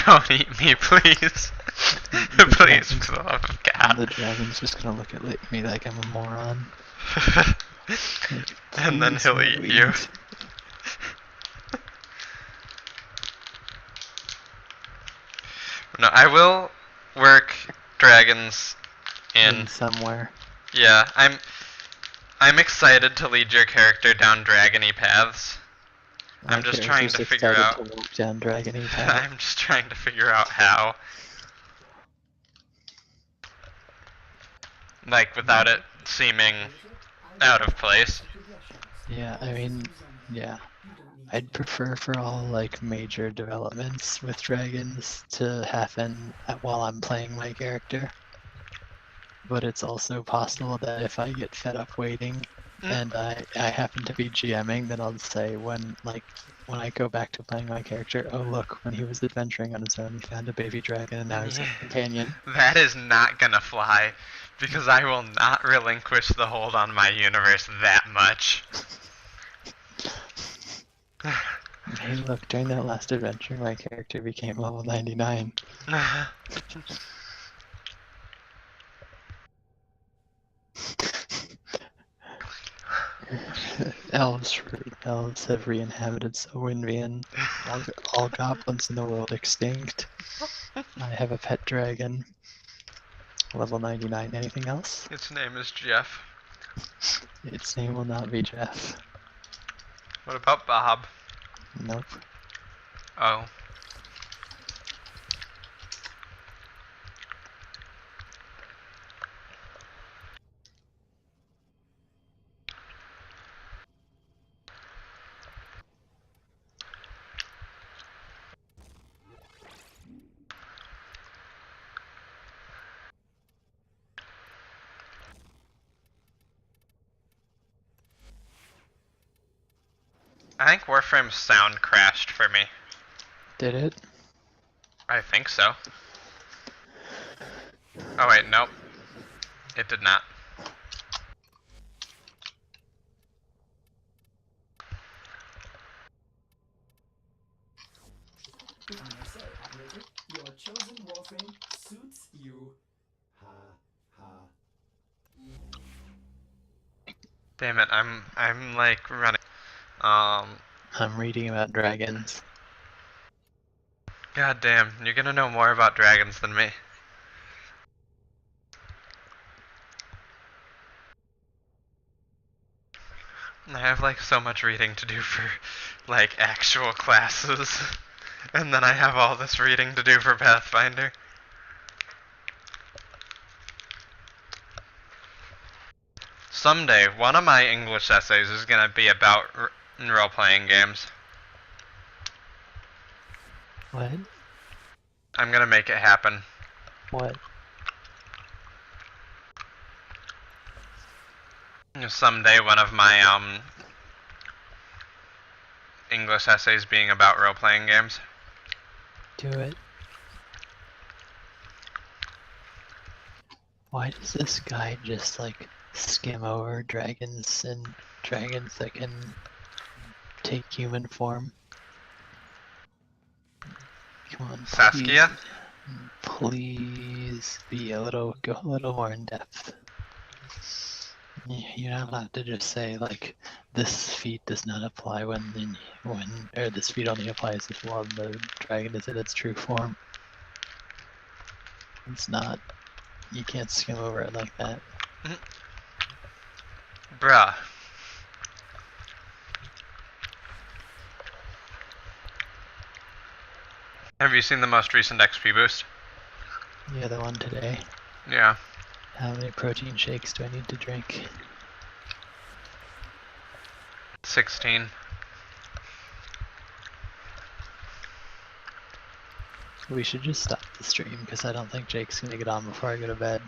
[SPEAKER 1] Don't eat me, please. Please, for the love of
[SPEAKER 2] And the
[SPEAKER 1] God.
[SPEAKER 2] dragon's just gonna look at me like I'm a moron.
[SPEAKER 1] And then
[SPEAKER 2] Please
[SPEAKER 1] he'll
[SPEAKER 2] no
[SPEAKER 1] eat you. No, I will work dragons in.
[SPEAKER 2] Somewhere.
[SPEAKER 1] Yeah, I'm excited to lead your character down dragony paths.
[SPEAKER 2] My
[SPEAKER 1] I'm just trying
[SPEAKER 2] character's
[SPEAKER 1] to figure
[SPEAKER 2] excited
[SPEAKER 1] out.
[SPEAKER 2] to walk down dragony path.
[SPEAKER 1] I'm just trying to figure out how. Like, without it seeming out of place.
[SPEAKER 2] Yeah, I mean, yeah. I'd prefer for all like major developments with dragons to happen while I'm playing my character. But it's also possible that if I get fed up waiting and I happen to be GMing, then I'll say when I go back to playing my character, oh look, when he was adventuring on his own, he found a baby dragon and now he's a companion.
[SPEAKER 1] That is not gonna fly, because I will not relinquish the hold on my universe that much.
[SPEAKER 2] Hey look, during that last adventure, my character became level 99. Elves have re-inhabited Sowinvian. All goblins in the world extinct. I have a pet dragon. Level 99. Anything else?
[SPEAKER 1] Its name is Jeff.
[SPEAKER 2] Its name will not be Jeff.
[SPEAKER 1] What about Bob?
[SPEAKER 2] Nope.
[SPEAKER 1] Oh. I think Warframe's sound crashed for me.
[SPEAKER 2] Did it?
[SPEAKER 1] I think so. Oh wait, nope. It did not.
[SPEAKER 4] If I may say, operator, your chosen warframe suits you. Ha ha.
[SPEAKER 1] Damn it, I'm like running.
[SPEAKER 2] I'm reading about dragons.
[SPEAKER 1] God damn, you're gonna know more about dragons than me. I have like so much reading to do for like actual classes. And then I have all this reading to do for Pathfinder. Someday, one of my English essays is gonna be about role-playing games.
[SPEAKER 2] What?
[SPEAKER 1] I'm gonna make it happen.
[SPEAKER 2] What?
[SPEAKER 1] Someday, one of my English essays being about role-playing games.
[SPEAKER 2] Do it. Why does this guy just like skim over dragons and dragons that can take human form? Come on,
[SPEAKER 1] Saskia?
[SPEAKER 2] please be go a little more in depth. You're not allowed to just say like this feat does not apply when or this feat only applies if while the dragon is in its true form. It's not. You can't skim over it like that.
[SPEAKER 1] Bruh. Have you seen the most recent XP boost?
[SPEAKER 2] Yeah, the one today.
[SPEAKER 1] Yeah.
[SPEAKER 2] How many protein shakes do I need to drink?
[SPEAKER 1] 16.
[SPEAKER 2] We should just stop the stream because I don't think Jake's gonna get on before I go to bed.